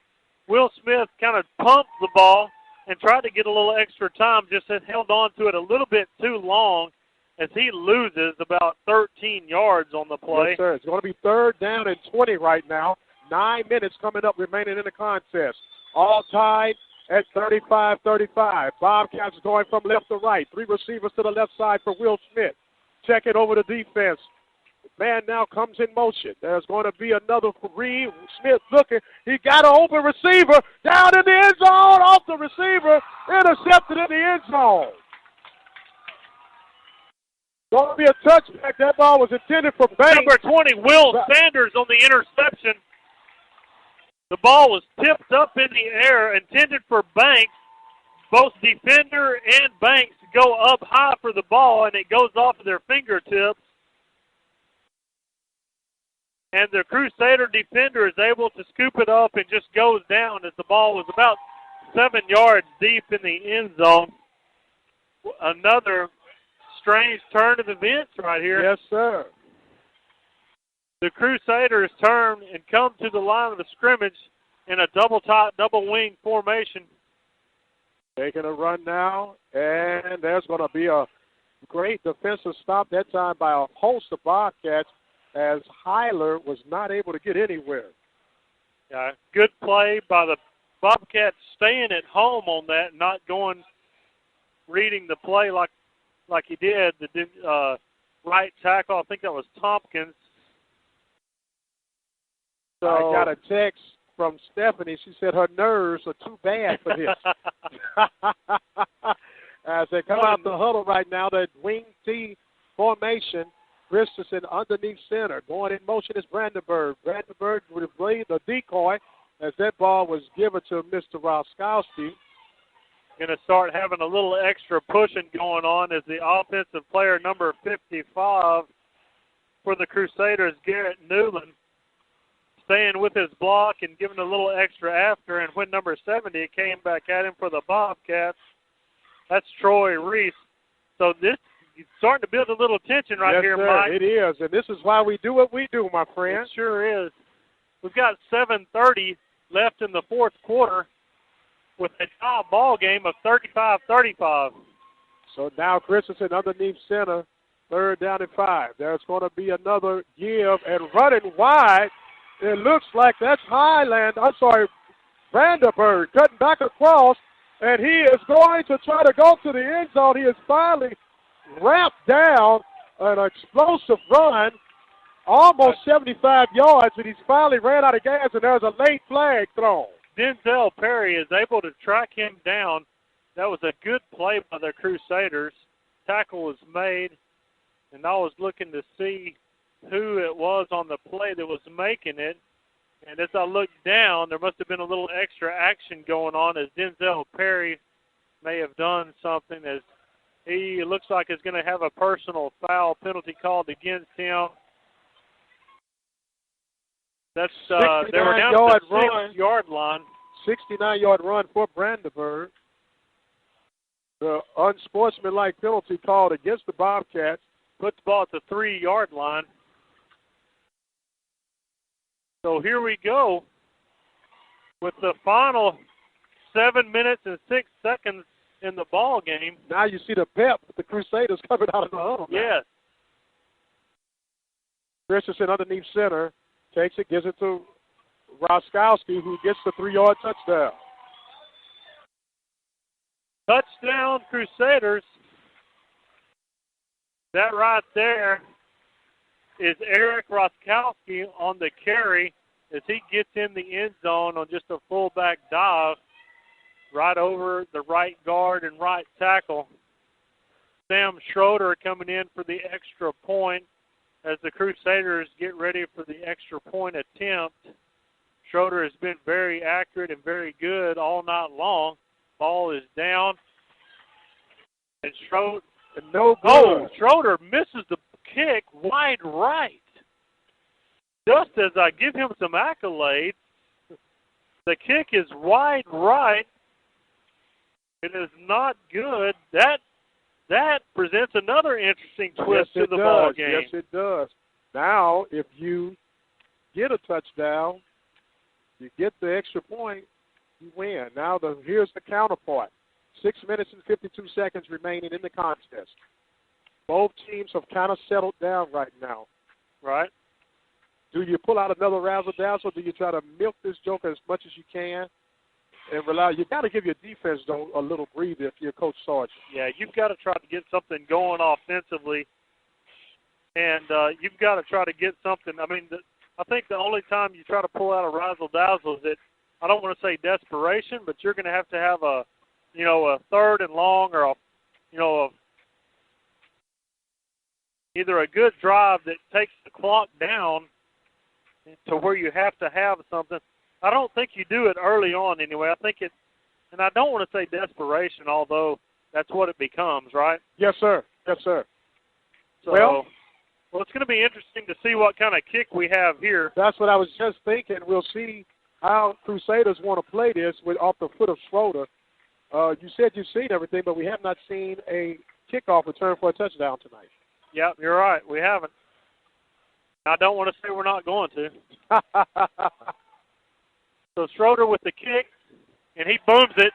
Will Smith kind of pumped the ball and tried to get a little extra time, just held on to it a little bit too long as he loses about 13 yards on the play. Yes, sir. It's going to be 3rd down and 20 right now. 9 minutes coming up remaining in the contest. All tied at 35-35. Bobcats going from left to right. 3 receivers to the left side for Will Smith. Check it over the defense. Man now comes in motion. There's going to be another read. Smith looking. He got an open receiver down in the end zone. Off the receiver. Intercepted in the end zone. Going to be a touchback. That ball was intended for Banks. Number 20, Will Sanders on the interception. The ball was tipped up in the air, intended for Banks. Both defender and Banks go up high for the ball, and it goes off of their fingertips. And the Crusader defender is able to scoop it up and just goes down as the ball was about 7 yards deep in the end zone. Another strange turn of events right here. Yes, sir. The Crusaders turn and come to the line of the scrimmage in a double-top, double-wing formation. Taking a run now, and there's going to be a great defensive stop that time by a host of Bobcats as Heiler was not able to get anywhere. Yeah, good play by the Bobcats staying at home on that, not going, reading the play like he did. The right tackle, I think that was Tompkins. So I got a text from Stephanie. She said her nerves are too bad for this. As they come out the huddle right now, that wing T formation, Christensen underneath center. Going in motion is Brandenburg. Brandenburg would play the decoy as that ball was given to Mr. Roskowski. Going to start having a little extra pushing going on as the offensive player number 55 for the Crusaders, Garrett Newland, staying with his block and giving a little extra after, and when number 70 came back at him for the Bobcats, that's Troy Reese. So this is starting to build a little tension right here, sir, Mike. It is, and this is why we do what we do, my friend. It sure is. We've got 7:30 left in the fourth quarter with a tie ball game of 35-35. So now Christensen underneath center, 3rd down and 5. There's going to be another give, and running wide, it looks like that's Vanderberg cutting back across, and he is going to try to go to the end zone. He is finally wrapped down an explosive run, almost 75 yards, and he's finally ran out of gas, and there's a late flag thrown. Denzel Perry is able to track him down. That was a good play by the Crusaders. Tackle was made, and I was looking to see who it was on the play that was making it. And as I looked down, there must have been a little extra action going on as Denzel Perry may have done something, as he looks like is going to have a personal foul penalty called against him. That's they were down to the 6-yard line. 69-yard run for Brandenburg. The unsportsmanlike penalty called against the Bobcats. Put the ball at the 3-yard line. So here we go with the final 7 minutes and 6 seconds in the ball game. Now you see the pep, the Crusaders coming out of the huddle. Yes. Christensen underneath center, takes it, gives it to Roskowski, who gets the 3-yard touchdown. Touchdown, Crusaders. That right there is Eric Roskowski on the carry as he gets in the end zone on just a fullback dive right over the right guard and right tackle. Sam Schroeder coming in for the extra point as the Crusaders get ready for the extra point attempt. Schroeder has been very accurate and very good all night long. Ball is down. And Schroeder, Schroeder misses the kick wide right. Just as I give him some accolades, the kick is wide right. It is not good. That presents another interesting twist to the ball game. Yes, it does. Now, if you get a touchdown, you get the extra point, you win. Now, here's the counterpart. 6 minutes and 52 seconds remaining in the contest. Both teams have kind of settled down right now. Right. Do you pull out another razzle-dazzle? Do you try to milk this joker as much as you can and rely? You got to give your defense, though, a little breather if you're Coach Sargent. Yeah, you've got to try to get something going offensively, and you've got to try to get something. I mean, I think the only time you try to pull out a razzle-dazzle is that, I don't want to say desperation, but you're going to have a 3rd and long, or either a good drive that takes the clock down to where you have to have something. I don't think you do it early on anyway. I think and I don't want to say desperation, although that's what it becomes, right? Yes, sir. Yes, sir. So, well, it's going to be interesting to see what kind of kick we have here. That's what I was just thinking. We'll see how Crusaders want to play this off the foot of Schroeder. You said you've seen everything, but we have not seen a kickoff return for a touchdown tonight. Yep, you're right. We haven't. I don't want to say we're not going to. So Schroeder with the kick, and he booms it.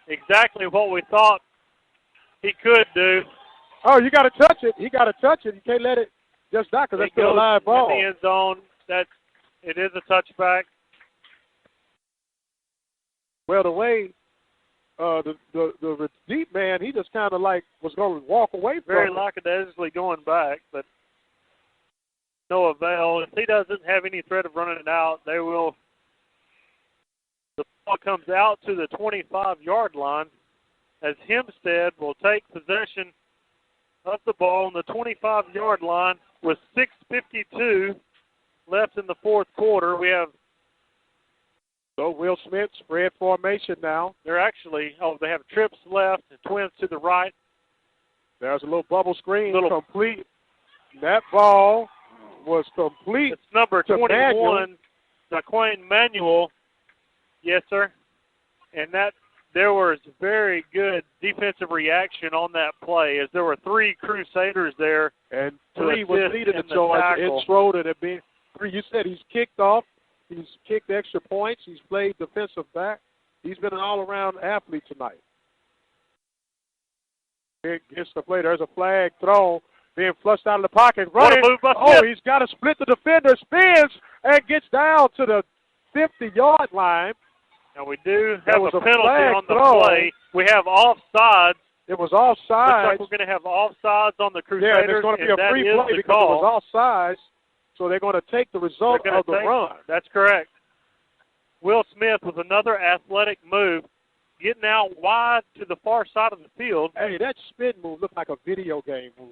Exactly what we thought he could do. Oh, you got to touch it. He got to touch it. You can't let it just die because that's still a live ball. In the end zone. It is a touchback. Well, the way the deep man, he just kind of like was going to walk away from Very it. lackadaisically going back, but no avail. If he doesn't have any threat of running it out, they will. The ball comes out to the 25-yard line as Hempstead will take possession of the ball on the 25-yard line with 6:52 left in the fourth quarter. We have Will Smith, spread formation now. They're actually, they have trips left and twins to the right. There's a little bubble screen complete. That ball was complete. It's number 21, Jaquan Manuel. Yes, sir. And that there was very good defensive reaction on that play, as there were 3 Crusaders there. And 3 was needed to charge. It's Schroeder that being 3. You said he's kicked off. He's kicked extra points. He's played defensive back. He's been an all-around athlete tonight. It gets the play. There's a flag thrown, being flushed out of the pocket. Running. He's got to split the defender. Spins and gets down to the 50-yard line. And we do have a penalty on the play. We have offsides. It was offsides. Looks like we're going to have offsides on the Crusaders. Yeah, there's going to be a free play because it was offsides. So they're going to take the result of the run. That's correct. Will Smith with another athletic move, getting out wide to the far side of the field. Hey, that spin move looked like a video game move.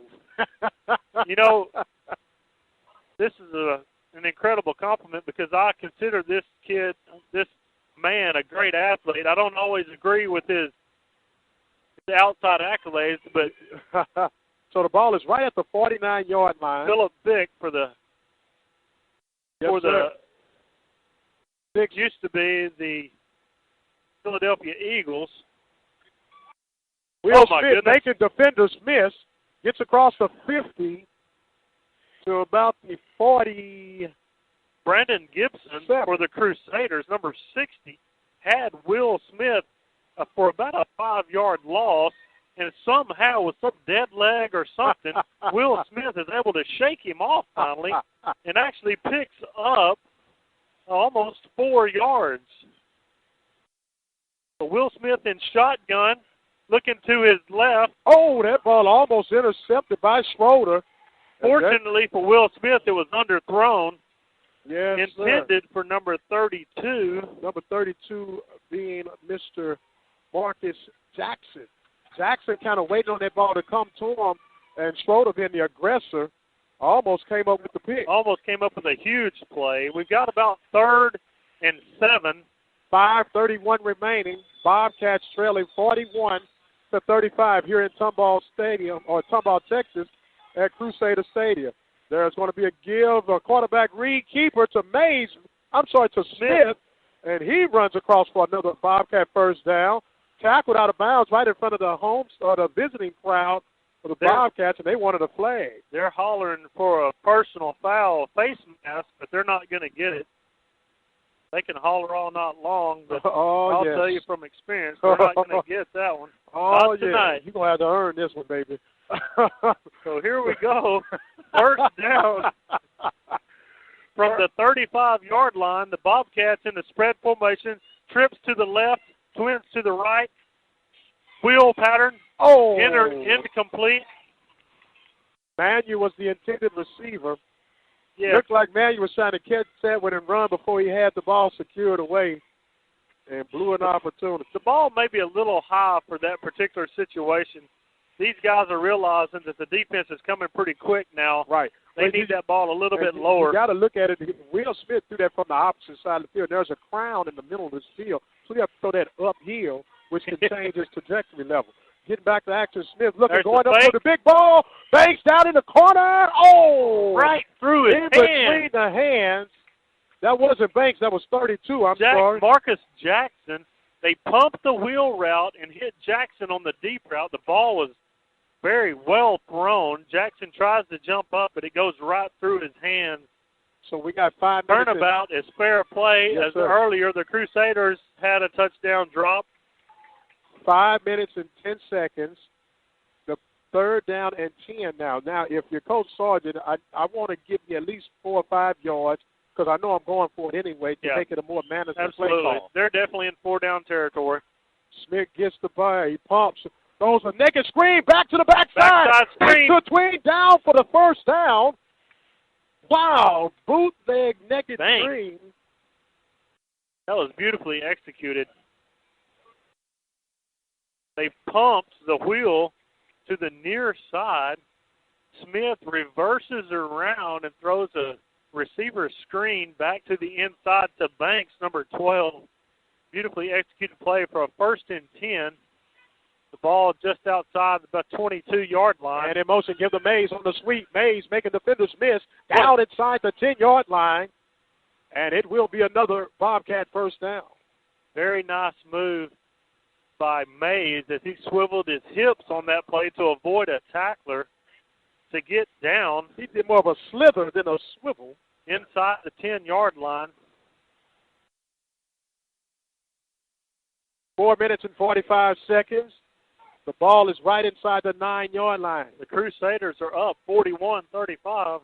You know, this is an incredible compliment because I consider this man a great athlete. I don't always agree with his outside accolades, but so the ball is right at the 49-yard line. Philip Vick for the Vick used to be the Philadelphia Eagles. Will Smith making defenders miss, gets across the 50 to about the 40. Brandon Gibson for the Crusaders, number 60, had Will Smith for about a 5-yard loss, and somehow with some dead leg or something, Will Smith is able to shake him off finally and actually picks up almost 4 yards. So Will Smith in shotgun, looking to his left. Oh, that ball almost intercepted by Schroeder. Fortunately for Will Smith, it was underthrown. Yes, intended for number 32. Number 32 being Mr. Marcus Jackson. Jackson kind of waiting on that ball to come to him, and Schroeder, being the aggressor, almost came up with the pick. Almost came up with a huge play. We've got about 3rd and 7. 5:31 remaining. Bobcats trailing 41-35 here in Tomball Stadium, or Tomball, Texas, at Crusader Stadium. There's going to be a quarterback read keeper to Smith, and he runs across for another Bobcat first down. Tackled out of bounds right in front of the visiting crowd for the Bobcats, and they wanted a flag. They're hollering for a personal foul face mask, but they're not going to get it. They can holler all night long, but I'll tell you from experience, they're not going to get that one. Not tonight. You're going to have to earn this one, baby. So here we go. First down from the 35-yard line. The Bobcats in the spread formation. Trips to the left, twins to the right. Wheel pattern. Incomplete. Manu was the intended receiver. Yeah. Looked like Manu was trying to catch Sedgwick and run before he had the ball secured away and blew an opportunity. The ball may be a little high for that particular situation. These guys are realizing that the defense is coming pretty quick now. Right. They need that ball a little bit lower. You got to look at it. Will Smith threw that from the opposite side of the field. There's a crown in the middle of this field, so you have to throw that uphill, which can change his trajectory level. Getting back to action, Smith going up for the big ball. Banks down in the corner. Oh! Right through his hands. Between the hands. That wasn't Banks. That was 32. I'm sorry. Marcus Jackson. They pumped the wheel route and hit Jackson on the deep route. The ball was very well thrown. Jackson tries to jump up, but it goes right through his hands. So we got 5 minutes. Turnabout is fair play. Yes, sir. Earlier, the Crusaders had a touchdown drop. 5 minutes and 10 seconds. The 3rd down and 10 now. Now, if you're Coach Sargent, I want to give you at least 4 or 5 yards because I know I'm going for it anyway to make it a more manageable play call. They're definitely in 4-down territory. Smith gets the ball. He pumps. Throws a naked screen back to the backside. Screen. Between down for the first down. Wow. Bootleg naked screen. That was beautifully executed. They pumped the wheel to the near side. Smith reverses around and throws a receiver screen back to the inside to Banks, number 12. Beautifully executed play for a 1st and 10. The ball just outside the 22-yard line. And in motion, give the Mays on the sweep. Mays making defenders miss. Down inside the 10-yard line. And it will be another Bobcat first down. Very nice move by Mays as he swiveled his hips on that play to avoid a tackler to get down. He did more of a slither than a swivel. Inside the 10-yard line. 4 minutes and 45 seconds. The ball is right inside the 9-yard line. The Crusaders are up 41-35.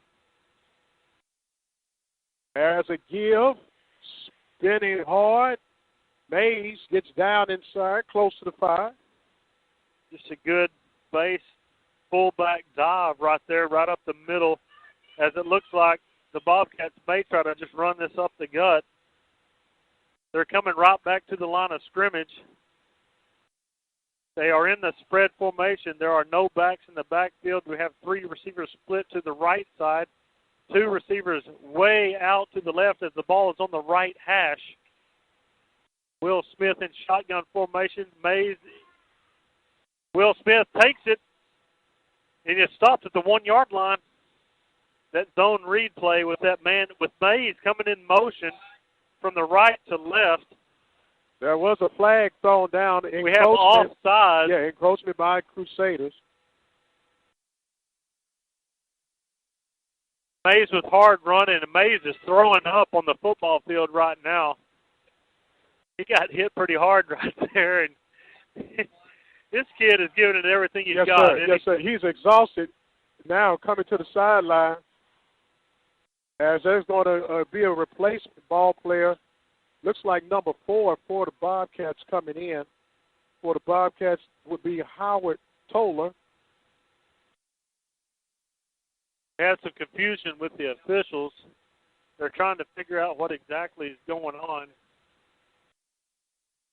There's a give. Spinning hard. Mays gets down inside, close to the 5. Just a good base fullback dive right there, right up the middle, as it looks like the Bobcats may try to just run this up the gut. They're coming right back to the line of scrimmage. They are in the spread formation. There are no backs in the backfield. We have 3 receivers split to the right side, 2 receivers way out to the left as the ball is on the right hash. Will Smith in shotgun formation. Mays. Will Smith takes it, and it stops at the 1-yard line. That zone read play with that man, with Mays coming in motion from the right to left. There was a flag thrown down. We have offside. Yeah, encroachment by Crusaders. Mays with hard running, and Mays is throwing up on the football field right now. He got hit pretty hard right there, and this kid is giving it everything he's got. Sir. Yes, sir. He's exhausted now coming to the sideline as there's going to be a replacement ball player. Looks like number 4 for the Bobcats coming in. For the Bobcats would be Howard Toller. Had some confusion with the officials. They're trying to figure out what exactly is going on.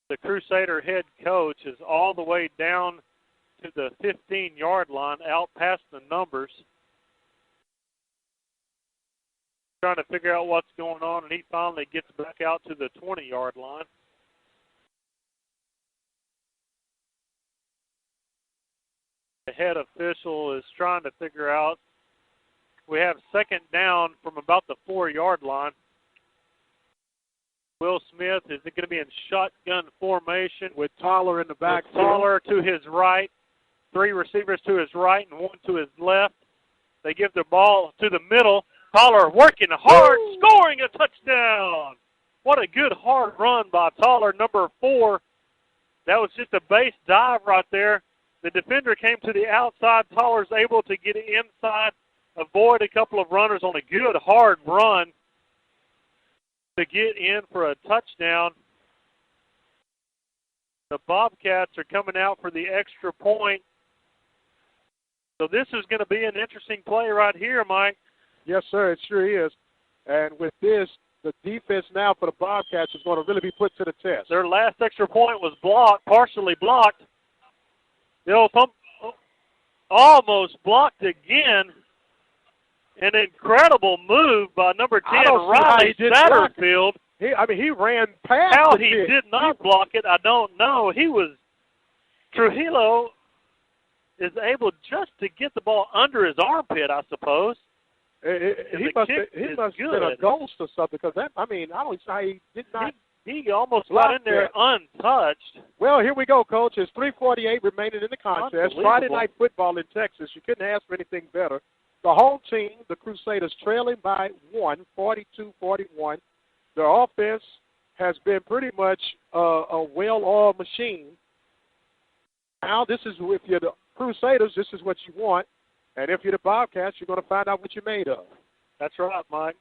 The Crusader head coach is all the way down to the 15-yard line, out past the numbers. Trying to figure out what's going on, and he finally gets back out to the 20-yard line. The head official is trying to figure out. We have second down from about the 4-yard line. Will Smith is going to be in shotgun formation with Toller in the back. Toller to his right, 3 receivers to his right and 1 to his left. They give the ball to the middle. Toller working hard, scoring a touchdown. What a good hard run by Toller, number 4. That was just a base dive right there. The defender came to the outside. Toller's able to get inside, avoid a couple of runners on a good hard run to get in for a touchdown. The Bobcats are coming out for the extra point. So this is going to be an interesting play right here, Mike. Yes, sir, it sure is. And with this, the defense now for the Bobcats is going to really be put to the test. Their last extra point was blocked, partially blocked. They'll almost blocked again. An incredible move by number 10, Riley Satterfield. He ran past How he did not block it, I don't know. Trujillo is able just to get the ball under his armpit, I suppose. He must have been a ghost or something, because I don't know how he did not. He almost got in there untouched. Well, here we go, Coach. It's 3:48 remaining in the contest. Friday night football in Texas. You couldn't ask for anything better. The home team, the Crusaders, trailing by 1, 42-41. Their offense has been pretty much a well-oiled machine. Now, if you're the Crusaders, this is what you want. And if you're the Bobcats, you're going to find out what you're made of. That's right, Mike.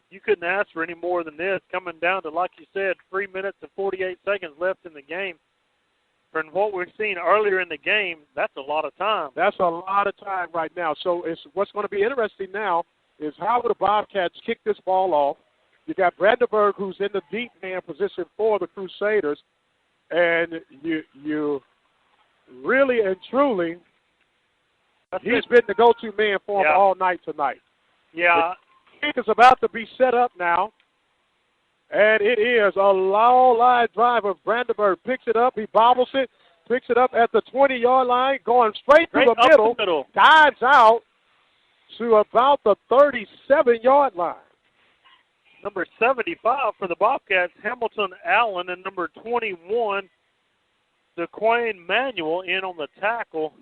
You couldn't ask for any more than this, coming down to, like you said, 3 minutes and 48 seconds left in the game. From what we've seen earlier in the game, that's a lot of time. That's a lot of time right now. So what's going to be interesting now is how will the Bobcats kick this ball off. You got Brandenburg, who's in the deep man position for the Crusaders, and you really and truly, he's been the go-to man for him all night tonight. Yeah. The kick is about to be set up now. And it is a long line driver. Brandenburg picks it up. He bobbles it, picks it up at the 20-yard line, going straight through the middle, dives out to about the 37-yard line. number 75 for the Bobcats, Hamilton Allen, and number 21, DeQuayne Manuel in on the tackle.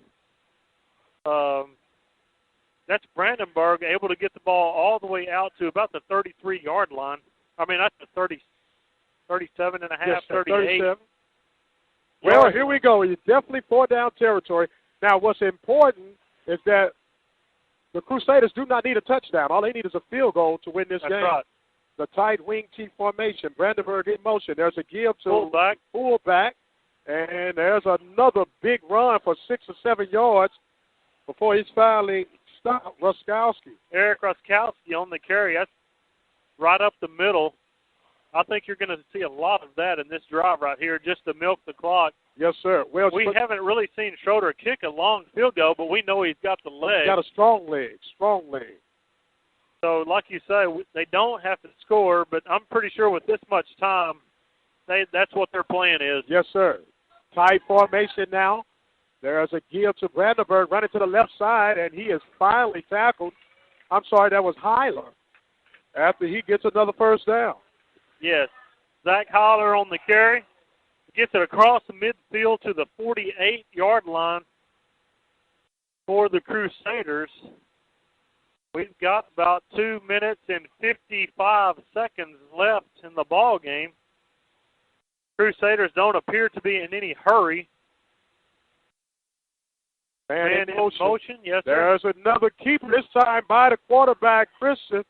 That's Brandenburg able to get the ball all the way out to about the 33-yard line. I mean, that's the 37 and a half, yes, 38. 37. Well, here we go. It's definitely 4-down territory. Now, what's important is that the Crusaders do not need a touchdown. All they need is a field goal to win this game. That's right. The tight wing T formation, Brandenburg in motion. There's a give to fullback, and there's another big run for 6 or 7 yards before he's finally stopped. Ruskowski. Eric Ruskowski on the carry. That's right up the middle. I think you're going to see a lot of that in this drive right here, just to milk the clock. Yes, sir. Well, we haven't really seen Schroeder kick a long field goal, but we know he's got the leg. He's got a strong leg. So, like you say, they don't have to score, but I'm pretty sure with this much time, that's what their plan is. Yes, sir. Tight formation now. There's a give to Brandenburg running to the left side, and he is finally tackled. I'm sorry, that was Heiler after he gets another first down. Yes. Zach Heiler on the carry. Gets it across the midfield to the 48-yard line for the Crusaders. We've got about 2 minutes and 55 seconds left in the ball game. Crusaders don't appear to be in any hurry. Man in motion. Yes, there's another keeper, this time by the quarterback, Christian.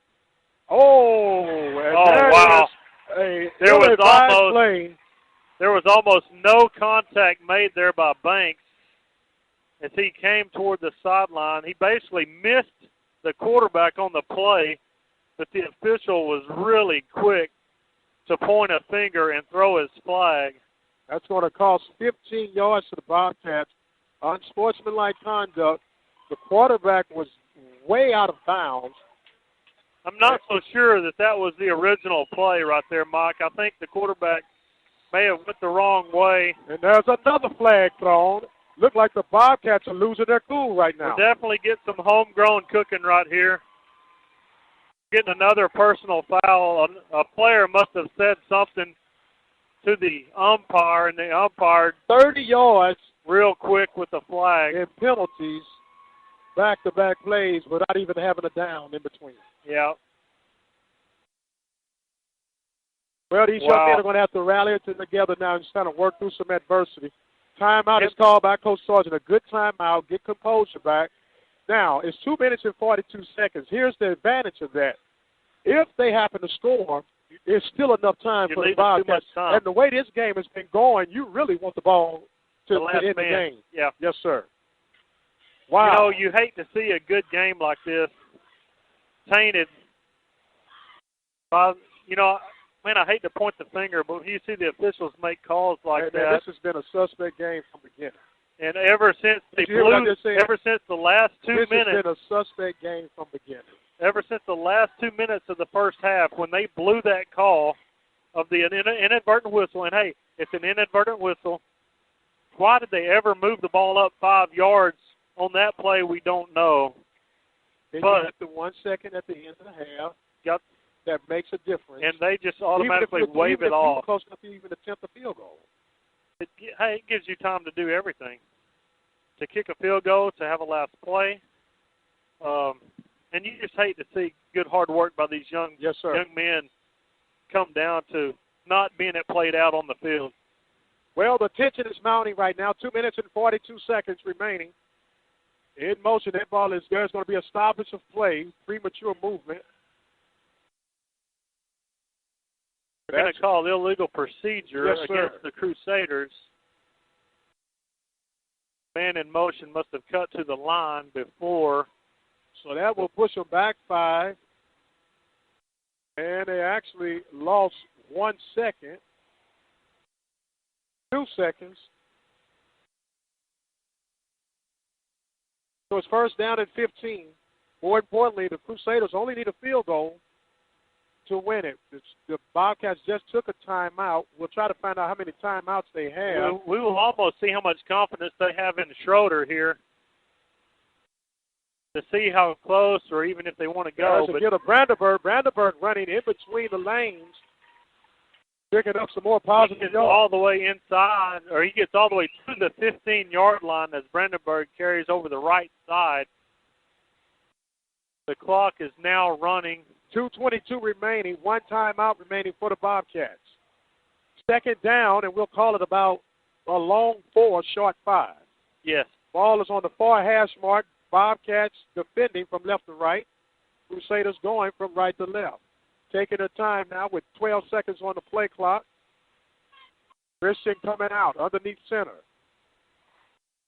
Wow. There was almost no contact made there by Banks as he came toward the sideline. He basically missed the quarterback on the play, but the official was really quick to point a finger and throw his flag. That's going to cost 15 yards to the Bobcats. Unsportsmanlike conduct. The quarterback was way out of bounds. I'm not so sure that was the original play right there, Mike. I think the quarterback may have went the wrong way. And there's another flag thrown. Look like the Bobcats are losing their cool right now. We'll definitely get some homegrown cooking right here. Getting another personal foul. A player must have said something to the umpire, and the umpire 30 yards real quick with the flag. And penalties, back-to-back plays without even having a down in between. Yeah. Well, these young men are going to have to rally together now and just kind of work through some adversity. Timeout is called by Coach Sargent. A good timeout. Get composure back. Now, it's 2 minutes and 42 seconds. Here's the advantage of that. If they happen to score, there's still enough time for the Bobcats. And the way this game has been going, you really want the ball to end the game. Yeah. Yes, sir. Wow. You know, you hate to see a good game like this tainted by, man, I hate to point the finger, but you see the officials make calls like that. Man, this has been a suspect game from the beginning. And ever since the last 2 minutes. This has been a suspect game from the beginning. Ever since the last 2 minutes of the first half, when they blew that call of the inadvertent whistle, and hey, it's an inadvertent whistle. Why did they ever move the ball up 5 yards on that play? We don't know. Then you have the 1 second at the end of the half. That makes a difference. And they just automatically wave it off. Close enough to even attempt a field goal. It gives you time to do everything. To kick a field goal, to have a last play. And you just hate to see good hard work by these young men come down to not being played out on the field. Well, the tension is mounting right now. 2 minutes and 42 seconds remaining. In motion, that ball is there's going to be a stoppage of play, premature movement. They're going to call illegal procedure against the Crusaders. Man in motion must have cut to the line before. So that will push them back 5. And they actually lost 1 second. 2 seconds. So it's first down at 15. More importantly, the Crusaders only need a field goal to win it. The Bobcats just took a timeout. We'll try to find out how many timeouts they have. We will almost see how much confidence they have in Schroeder here. to see how close or even if they want to go. But get a Brandenburg running in between the lanes, picking up some more positive yards. yards. All the way inside, or he gets all the way to the 15-yard line as Brandenburg carries over the right side. The clock is now running. 2:22 remaining, one timeout remaining for the Bobcats. Second down, and we'll call it about a long 4, short 5. Yes. Ball is on the far hash mark. Bobcats defending from left to right. Crusaders going from right to left. Taking their time now with 12 seconds on the play clock. Christian coming out underneath center.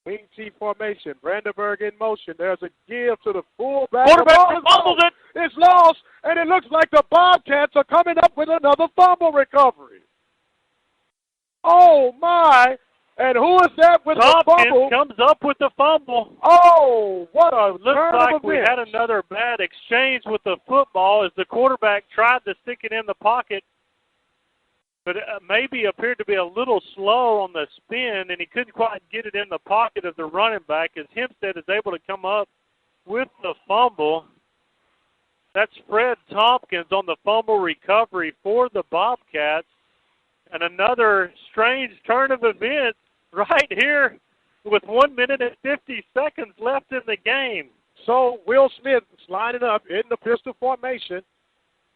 Wing T formation. Brandenburg in motion. There's a give to the fullback. Quarterback fumbles it. It's lost, and it looks like the Bobcats are coming up with another fumble recovery. Oh, my. And who is that with the fumble? Comes up with the fumble. Oh, what a Looks like we had another bad exchange with the football as the quarterback tried to stick it in the pocket, but it maybe appeared to be a little slow on the spin, and he couldn't quite get it in the pocket of the running back as Hempstead is able to come up with the fumble. That's Fred Tompkins on the fumble recovery for the Bobcats. And another strange turn of events right here with 1 minute and 50 seconds left in the game. So Will Smith is lining up in the pistol formation.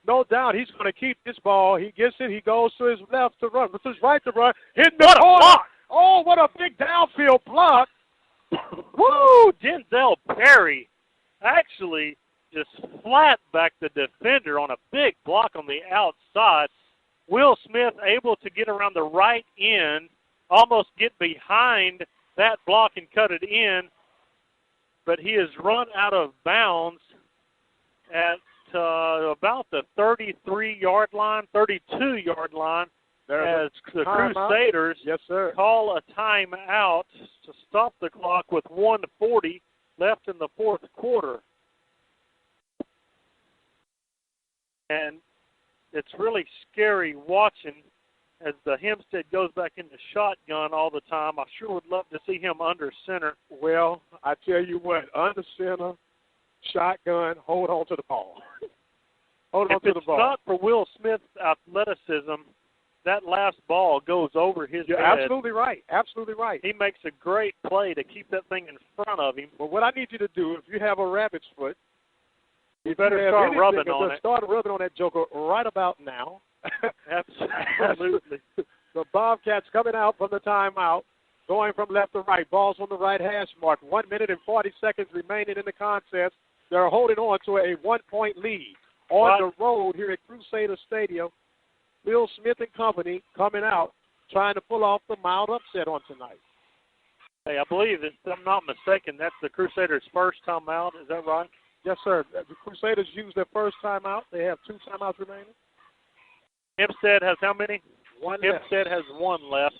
No doubt he's going to keep this ball. He gets it. He goes to his left to run. To his right to run. Hitting the corner. Block. Oh, what a big downfield block. Woo! Denzel Perry actually just flat back the defender on a big block on the outside. Will Smith able to get around the right end, almost get behind that block and cut it in, but he is run out of bounds at about the 33-yard line, 32-yard line, as the Crusaders call a timeout to stop the clock with 1:40 left in the fourth quarter. And it's really scary watching as the Hempstead goes back into shotgun all the time. I sure would love to see him under center. Well, I tell you what, under center, shotgun, hold on to the ball. Hold on to the ball. If it's not for Will Smith's athleticism, that last ball goes over his head. You're absolutely right. Absolutely right. He makes a great play to keep that thing in front of him. Well, what I need you to do, if you have a rabbit's foot, you better start rubbing on it. Start rubbing on that joker right about now. Absolutely. The Bobcats coming out from the timeout, going from left to right. Ball's on the right hash mark. 1 minute and 40 seconds remaining in the contest. They're holding on to a 1-point lead on the road here at Crusader Stadium. Will Smith and company coming out, trying to pull off the mild upset on tonight. Hey, I believe, if I'm not mistaken, that's the Crusaders' first timeout. Is that right? Yes, sir. The Crusaders used their first timeout. They have 2 timeouts remaining. Hempstead has how many? 1 Hempstead has 1 left.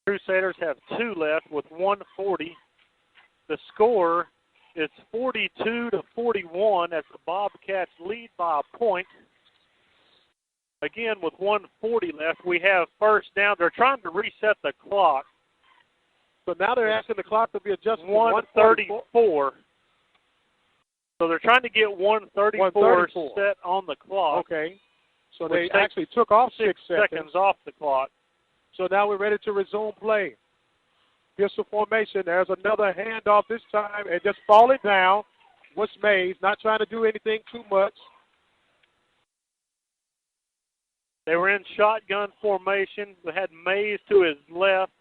Crusaders have 2 left with 1:40. The score is 42-41 as the Bobcats lead by a point. Again, with 1:40 left, we have first down. They're trying to reset the clock. So now they're asking the clock to be adjusted to 1:34. So they're trying to get 1:34 set on the clock. Okay. So they actually took off 6 seconds off the clock. So now we're ready to resume play. Pistol formation. There's another handoff this time, and just falling down was Mays, not trying to do anything too much. They were in shotgun formation. They had Mays to his left.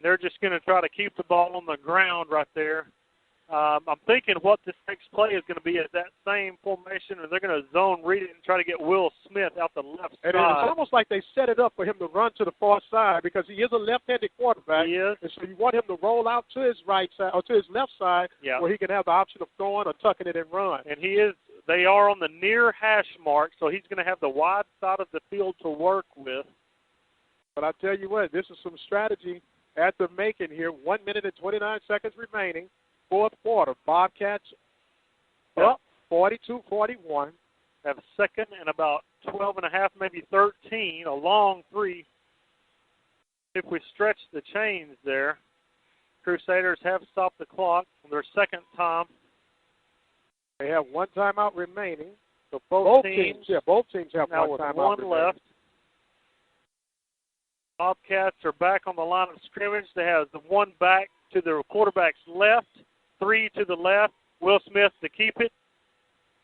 They're just going to try to keep the ball on the ground right there. I'm thinking what this next play is going to be is that same formation, and they're going to zone read it and try to get Will Smith out the left side. And it's almost like they set it up for him to run to the far side because he is a left-handed quarterback. He is. And so you want him to roll out to his right side or to his left side where he can have the option of throwing or tucking it and run. And he is. They are on the near hash mark, so he's going to have the wide side of the field to work with. But I tell you what, this is some strategy at the making here. 1 minute and 29 seconds remaining. Fourth quarter. Bobcats up 42-41. Have a second and about 12 and a half, maybe 13, a long 3. If we stretch the chains there. Crusaders have stopped the clock on their second time. They have one timeout remaining. So both teams have now one with timeout one remaining. left. Bobcats are back on the line of scrimmage. They have the one back to the quarterback's left, 3 to the left. Will Smith to keep it.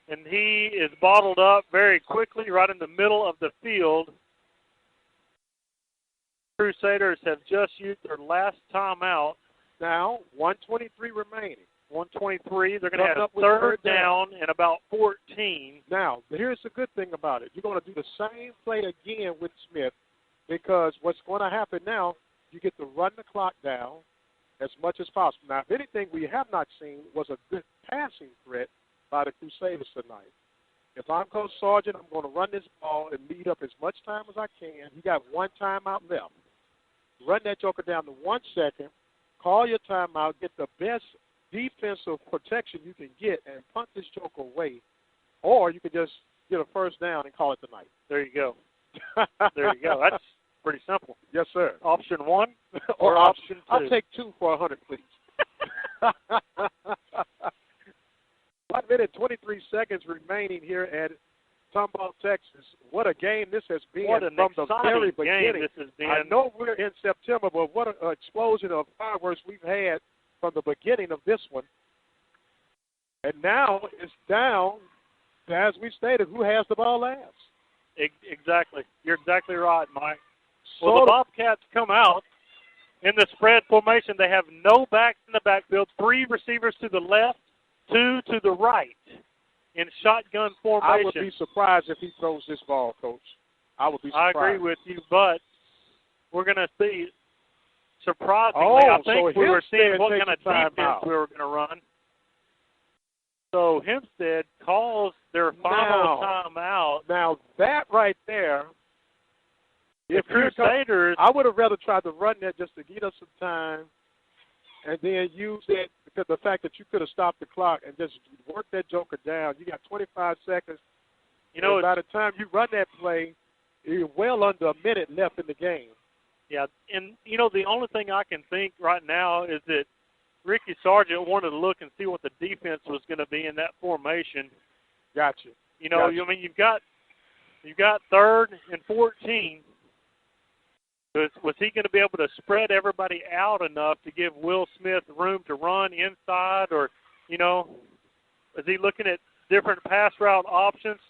And he is bottled up very quickly right in the middle of the field. Crusaders have just used their last timeout. Now, 1:23 remaining. 1:23. They're going to have third down and about 14. Now, here's the good thing about it. You're going to do the same play again with Smith, because what's going to happen now, you get to run the clock down as much as possible. Now, if anything we have not seen was a good passing threat by the Crusaders tonight. If I'm Coach Sargent, I'm going to run this ball and lead up as much time as I can. You got one timeout left. Run that joker down to 1 second, call your timeout, get the best defensive protection you can get, and punt this joker away. Or you can just get a first down and call it the night. There you go. There you go. That's pretty simple. Yes, sir. Option 1 or option 2? I'll take 2 for 100, please. 1 minute, 23 seconds remaining here at Tomball, Texas. What a game this has been from the very beginning. This has been. I know we're in September, but what an explosion of fireworks we've had from the beginning of this one. And now it's down to, as we stated, who has the ball last. Exactly. You're exactly right, Mike. So well, the Bobcats come out in the spread formation. They have no backs in the backfield, 3 receivers to the left, 2 to the right in shotgun formation. I would be surprised if he throws this ball, Coach. I would be surprised. I agree with you, but we're going to see, surprisingly, I think we were seeing what kind of defense we were going to run. So Hempstead calls their final timeout. Now, that right there, the Crusaders, I would have rather tried to run that just to get us some time and then use it, because the fact that you could have stopped the clock and just work that joker down. You got 25 seconds. You know, by the time you run that play, you're well under a minute left in the game. Yeah, and, you know, the only thing I can think right now is that Ricky Sargent wanted to look and see what the defense was going to be in that formation. Gotcha. You know, I mean, you've got 3rd and 14. Was he going to be able to spread everybody out enough to give Will Smith room to run inside, or, you know, is he looking at different pass route options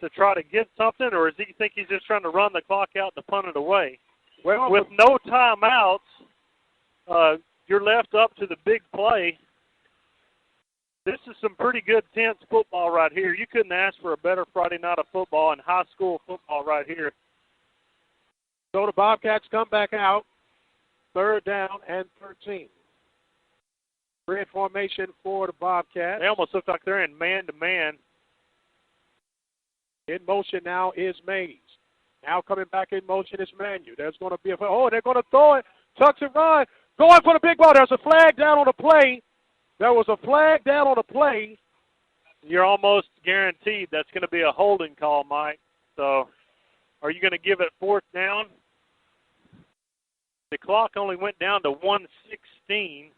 to try to get something, or does he think he's just trying to run the clock out to punt it away? Well, with no timeouts, you're left up to the big play. This is some pretty good, tense football right here. You couldn't ask for a better Friday night of football and high school football right here. So the Bobcats come back out, 3rd down and 13. Spread formation for the Bobcats. They almost look like they're in man-to-man. In motion now is Mays. Now coming back in motion is Manu. There's going to be they're going to throw it. Tucks and run. Going for the big ball. There's a flag down on the play. There was a flag down on the play. You're almost guaranteed that's going to be a holding call, Mike. So are you going to give it 4th down? The clock only went down to 1:16.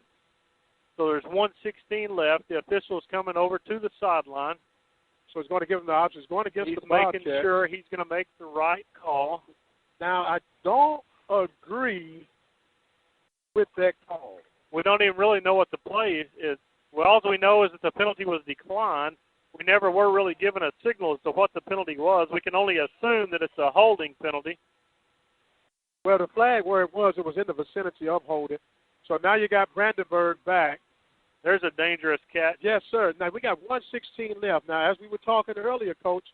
So there's 1:16 left. The official's coming over to the sideline. So he's going to give him the option. He's going against the Bobcats. He's making sure he's going to make the right call. Now, I don't agree with that call. We don't even really know what the play is. Well, all we know is that the penalty was declined. We never were really given a signal as to what the penalty was. We can only assume that it's a holding penalty. Well, the flag where it was in the vicinity of holding. So now you got Brandenburg back. There's a dangerous catch. Yes, sir. Now, we got 1:16 left. Now, as we were talking earlier, Coach,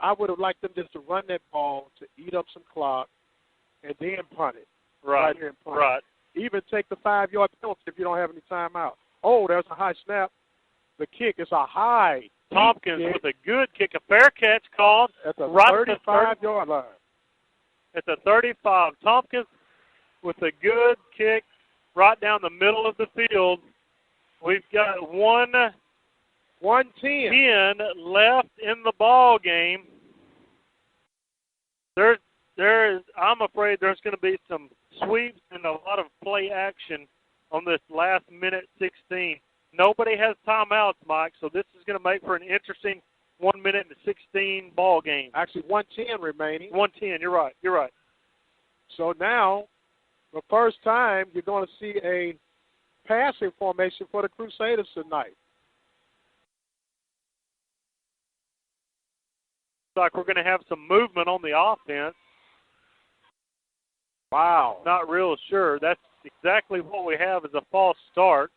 I would have liked them just to run that ball to eat up some clock and then punt it. Right here and punt right. it. Even take the 5-yard penalty if you don't have any timeout. Oh, there's a high snap. The kick is a high. Tompkins with a good kick. A fair catch called. At the right 35-yard line. At the 35. Tompkins with a good kick right down the middle of the field. We've got 1:10 left in the ball game. I'm afraid there's going to be some sweeps and a lot of play action on this last minute 16. Nobody has timeouts, Mike, so this is going to make for an interesting 1 minute and 16 ball game. Actually, 1:10 remaining. 1:10. You're right. You're right. So now, the first time, you're going to see a passing formation for the Crusaders tonight. Looks like we're going to have some movement on the offense. Wow. Not real sure. That's exactly what we have is a false start.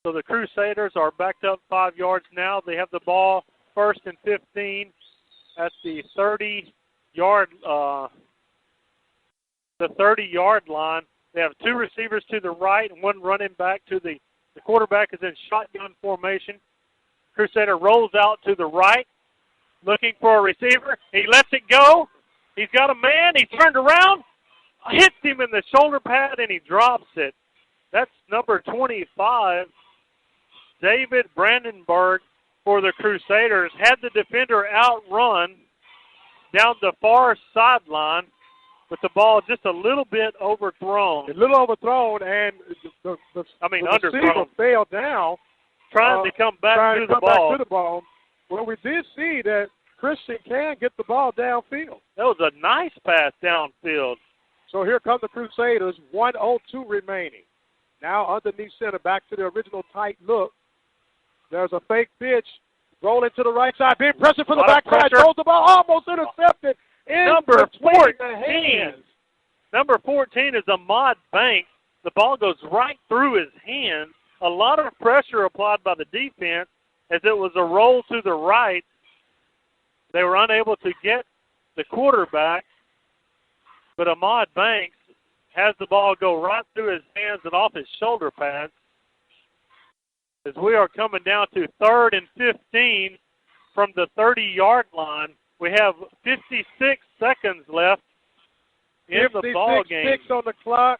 So the Crusaders are backed up 5 yards now. They have the ball 1st and 15 at the 30-yard line. They have 2 receivers to the right and 1 running back to the quarterback is in shotgun formation. Crusader rolls out to the right, looking for a receiver. He lets it go. He's got a man. He turned around, hits him in the shoulder pad, and he drops it. That's number 25, David Brandenburg for the Crusaders. Had the defender outrun down the far sideline with the ball just a little bit overthrown. A little overthrown, and the receiver fell down. Trying to come back to the ball. Well, we did see that Christian can get the ball downfield. That was a nice pass downfield. So here come the Crusaders, 1:02 remaining. Now underneath center, back to the original tight look. There's a fake pitch, rolling to the right side, being pressured from the backside, throws the ball, almost intercepted. Number 14. Number 14 is Ahmad Banks. The ball goes right through his hands. A lot of pressure applied by the defense as it was a roll to the right. They were unable to get the quarterback, but Ahmad Banks has the ball go right through his hands and off his shoulder pads. As we are coming down to 3rd and 15 from the 30-yard line. We have 56 seconds left in the ball game. 56 on the clock.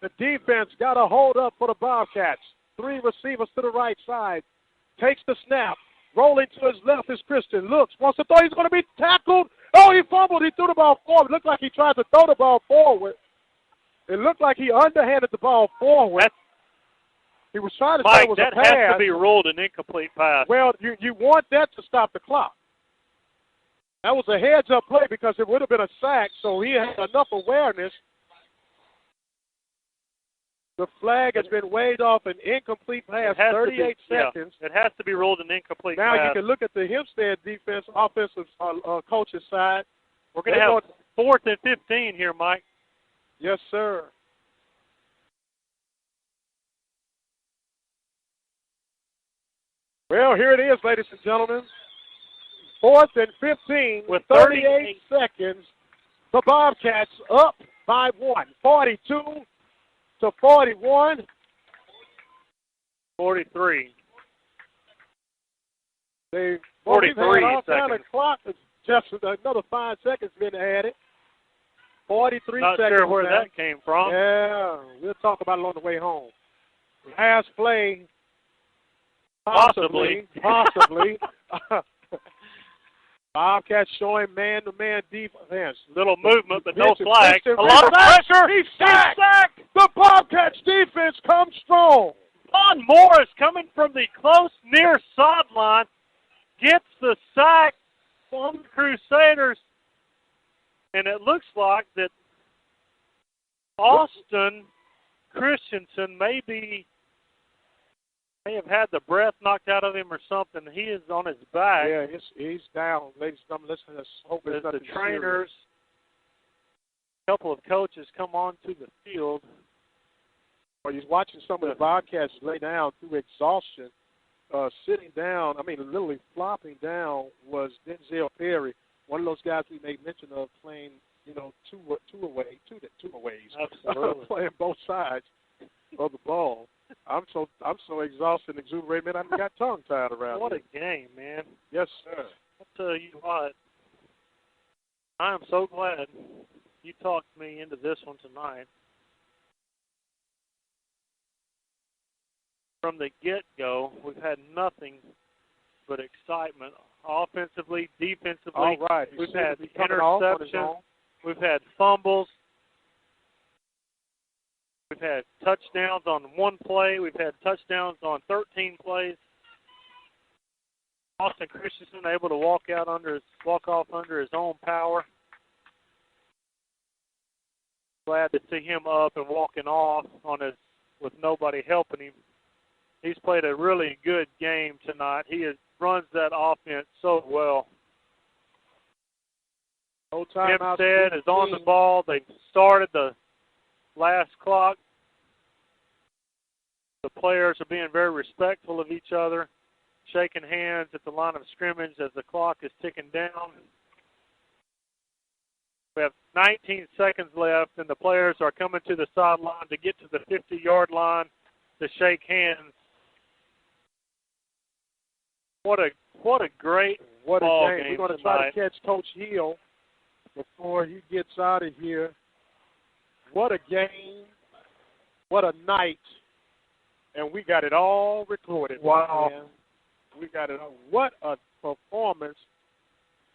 The defense got a hold up for the Bobcats. 3 receivers to the right side. Takes the snap. Rolling to his left is Christian. Looks, wants to throw. He's going to be tackled. Oh, he fumbled. He threw the ball forward. It looked like he tried to throw the ball forward. It looked like he underhanded the ball forward. He was trying to say it was a pass. That has to be ruled an incomplete pass. Well, you want that to stop the clock. That was a heads-up play because it would have been a sack, so he had enough awareness. The flag has been waved off an incomplete pass, 38 seconds. It has to be ruled an incomplete pass. Now you can look at the Hempstead defense, offensive coach's side. We're going to have 4th and 15 here, Mike. Yes, sir. Well, here it is, ladies and gentlemen. 4th and 15 with 38 seconds. The Bobcats up by 1, 42-41. 43. They 43 all seconds. kind of clock. Just another 5 seconds been added. 43 Not seconds. Not sure where that came from. Yeah, we'll talk about it on the way home. Last play. Possibly. Bobcats showing man-to-man defense. Little movement, but no flag. A lot of pressure. He's sacked. The Bobcats defense comes strong. Vaughn Morris coming from the close near sideline gets the sack on the Crusaders. And it looks like that Austin Christensen may have had the breath knocked out of him or something. He is on his back. Yeah, he's down. Ladies and gentlemen, let's hope it's the trainers, a couple of coaches come onto the field. Well, he's watching some of the Bobcats lay down through exhaustion. Sitting down, literally flopping down was Denzel Perry, one of those guys we made mention of playing, two ways. Absolutely. Playing both sides of the ball. I'm so exhausted and exuberated, man. I got tongue tied around. What a game, man. Yes, sir. I'll tell you what. I am so glad you talked me into this one tonight. From the get-go, we've had nothing but excitement. Offensively, defensively, all right. we've had interceptions. We've had fumbles. We've had touchdowns on one play. We've had touchdowns on 13 plays. Austin Christensen able to walk off under his own power. Glad to see him up and walking off with nobody helping him. He's played a really good game tonight. He runs that offense so well. No timeout. Hempstead is on the ball. They've started the last clock. The players are being very respectful of each other, shaking hands at the line of scrimmage as the clock is ticking down. We have 19 seconds left, and the players are coming to the sideline to get to the 50-yard line to shake hands. What a great ball game. We're going to try to catch Coach Hill before he gets out of here. What a game. What a night. And we got it all recorded. Wow. Man. We got it all. What a performance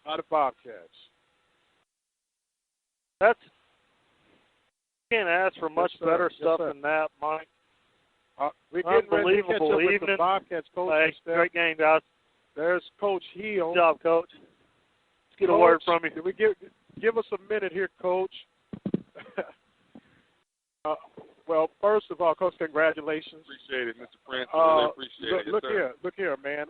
by the Bobcats. You can't ask for much better stuff than that, Mike. We're getting ready to catch up with evening. the Bobcats coach. Great game, guys. There's Coach Hill. Good job, Coach. Let's get a word from you. Can we give us a minute here, Coach? Well, first of all, Coach, congratulations. Appreciate it, Mr. Prince. Really appreciate it. Look here, man.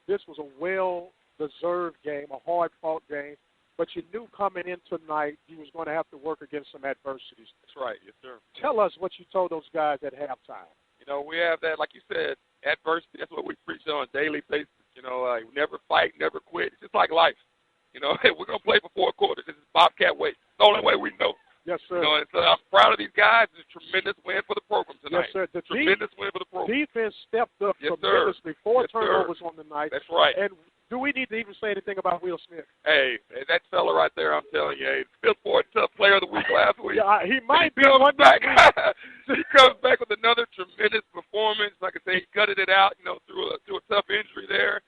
This was a well-deserved game, a hard-fought game, but you knew coming in tonight you was going to have to work against some adversities. That's right, yes, sir. Tell us what you told those guys at halftime. You know, we have that, like you said, adversity. That's what we preach on a daily basis. You know, never fight, never quit. It's just like life. You know, we're going to play for 4 quarters. This is Bobcat way. It's the only way we know. Yes, sir. You know, and so I'm proud of these guys. It's a tremendous win for the program tonight. Yes, sir. The tremendous win for the program. Defense stepped up yes, tremendously. Sir. 4 yes, turnovers sir. on the night. That's right. And do we need to even say anything about Will Smith? Hey, that fella right there, I'm telling you, Phil Ford, tough player of the week last week. Yeah, he might be comes one back. He comes back with another tremendous performance. Like I say, he gutted it out, you know, through a tough injury there.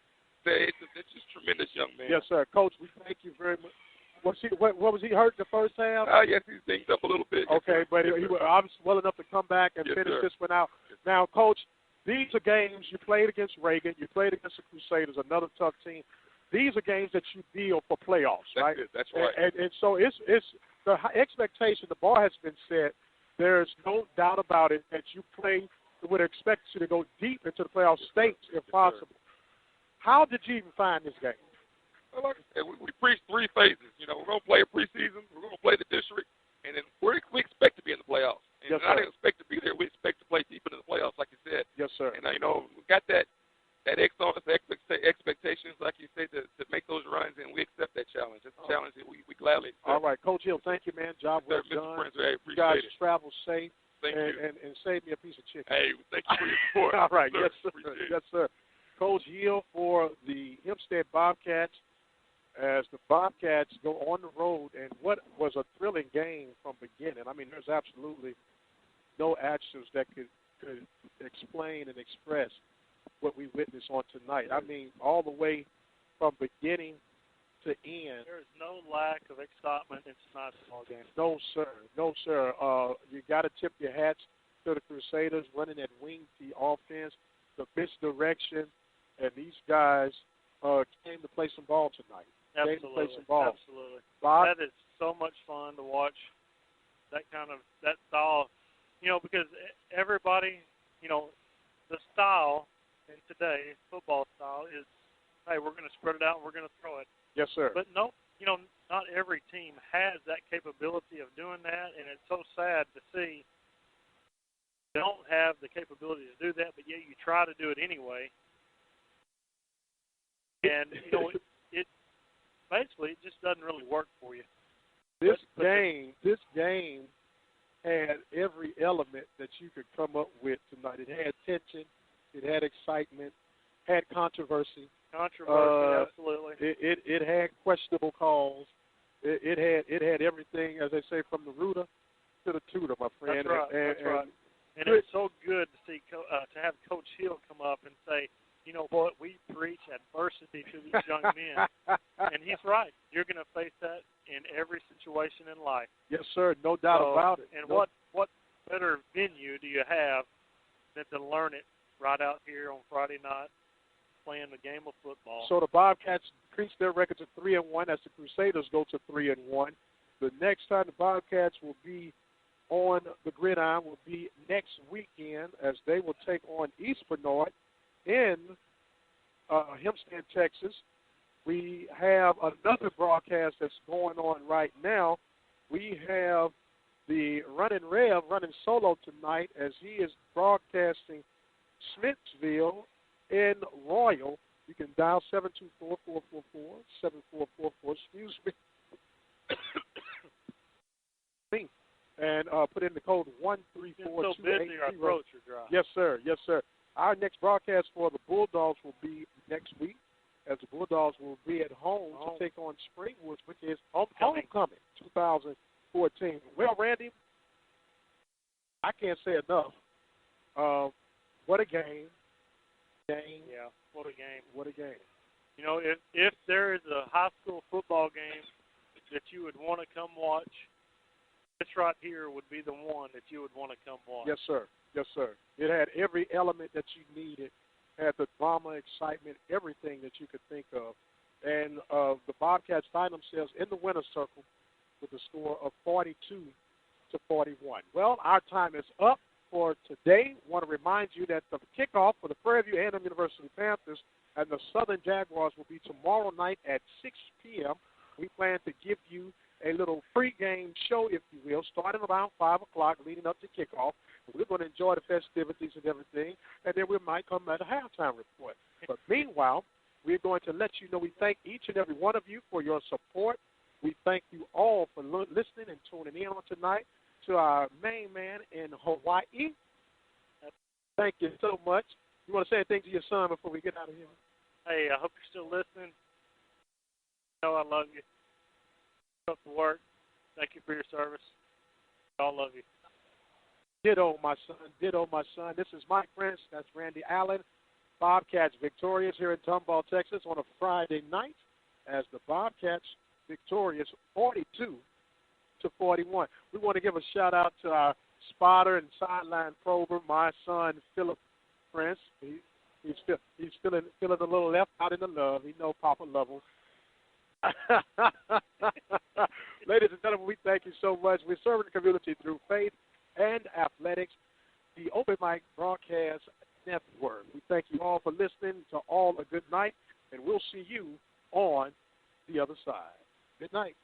It's just tremendous, young man. Yes, sir. Coach, we thank you very much. What was he hurt in the first half? Yes, he's dinged up a little bit. Okay, but he was obviously well enough to come back and finish this one out. Now, Coach, these are games you played against Reagan, you played against the Crusaders, another tough team. These are games that you deal for playoffs, right? That's right. And so it's the expectation, the bar has been set. There's no doubt about it that you would expect you to go deep into the playoff states if possible. How did you even find this game? Well, like I said, we preach 3 phases. You know, we're going to play a preseason, we're going to play the district, and then we expect to be in the playoffs. And yes, I didn't expect to be there. We expect to play deep into the playoffs, like you said. Yes, sir. And, you know, we got that X on us, expectations, like you say, to make those runs, and we accept that challenge. It's a challenge that we gladly accept. All right, Coach Hill, thank you, man. Job well Mr. done. Prince, I appreciate you guys it. travel safe. Thank you. And save me a piece of chicken. Hey, thank you for your support. All right, yes, sir. Yes, sir. Coach Hill for the Hempstead Bobcats as the Bobcats go on the road. And what was a thrilling game from beginning. I mean, there's absolutely no actions that could explain and express what we witnessed on tonight. I mean, all the way from beginning to end. There is no lack of excitement in tonight's ball game. No, sir. No, sir. You got to tip your hats to the Crusaders running that wing T offense, the misdirection, and these guys came to play some ball tonight. Absolutely. Came to play some ball. Absolutely. Bob? That is so much fun to watch that style, you know, because everybody, you know, the style in today's football style is, hey, we're going to spread it out and we're going to throw it. Yes, sir. But no, you know, not every team has that capability of doing that, and it's so sad to see you don't have the capability to do that, but yet you try to do it anyway. And, you know, it basically it just doesn't really work for you. This game had every element that you could come up with tonight. It had tension, it had excitement, had controversy. Absolutely. It had questionable calls. It had everything, as they say, from the rooter to the tutor, my friend. That's right. That's right. And it's so good to see to have Coach Hill come up and say, you know what, we preach adversity to these young men. And he's right. You're going to face that in every situation in life. Yes, sir. No doubt about it. And what better venue do you have than to learn it right out here on Friday night, playing the game of football? So the Bobcats increase their record to 3-1 as the Crusaders go to 3-1. The next time the Bobcats will be on the gridiron will be next weekend as they will take on East Bernard in Hempstead, Texas. We have another broadcast that's going on right now. We have the Running Rev running solo tonight as he is broadcasting Smithsville in Royal. You can dial 724-444-7444, excuse me, and put in the code 134280. So busy, our throats are dry. Yes, sir. Yes, sir. Our next broadcast for the Bulldogs will be next week, as the Bulldogs will be at home to take on Springwood, which is Homecoming 2014. Well, Randy, I can't say enough. What a game. Yeah, what a game. What a game. You know, if there is a high school football game that you would want to come watch, this right here would be the one that you would want to come watch. Yes, sir. Yes, sir. It had every element that you needed. Had the drama, excitement, everything that you could think of. And the Bobcats find themselves in the winner's circle with a score of 42-41. Well, our time is up for today. I want to remind you that the kickoff for the Prairie View A&M University Panthers and the Southern Jaguars will be tomorrow night at 6 p.m. We plan to give you a little pregame show, if you will, starting around 5 o'clock leading up to kickoff. We're going to enjoy the festivities and everything, and then we might come at a halftime report. But meanwhile, we're going to let you know we thank each and every one of you for your support. We thank you all for listening and tuning in on tonight. To our main man in Hawaii, thank you so much. You want to say anything to your son before we get out of here? Hey, I hope you're still listening. You know I love you. Keep up the work. Thank you for your service. I all love you. Ditto, my son. Ditto, my son. This is Mike Prince. That's Randy Allen. Bobcats victorious here in Tomball, Texas on a Friday night as the Bobcats victorious 42-41. We want to give a shout-out to our spotter and sideline prober, my son, Philip Prince. He's feeling a little left out in the love. He know Papa love him. Ladies and gentlemen, we thank you so much. We're serving the community through faith and athletics, the Open Mic Broadcast Network. We thank you all for listening. To all a good night, and we'll see you on the other side. Good night.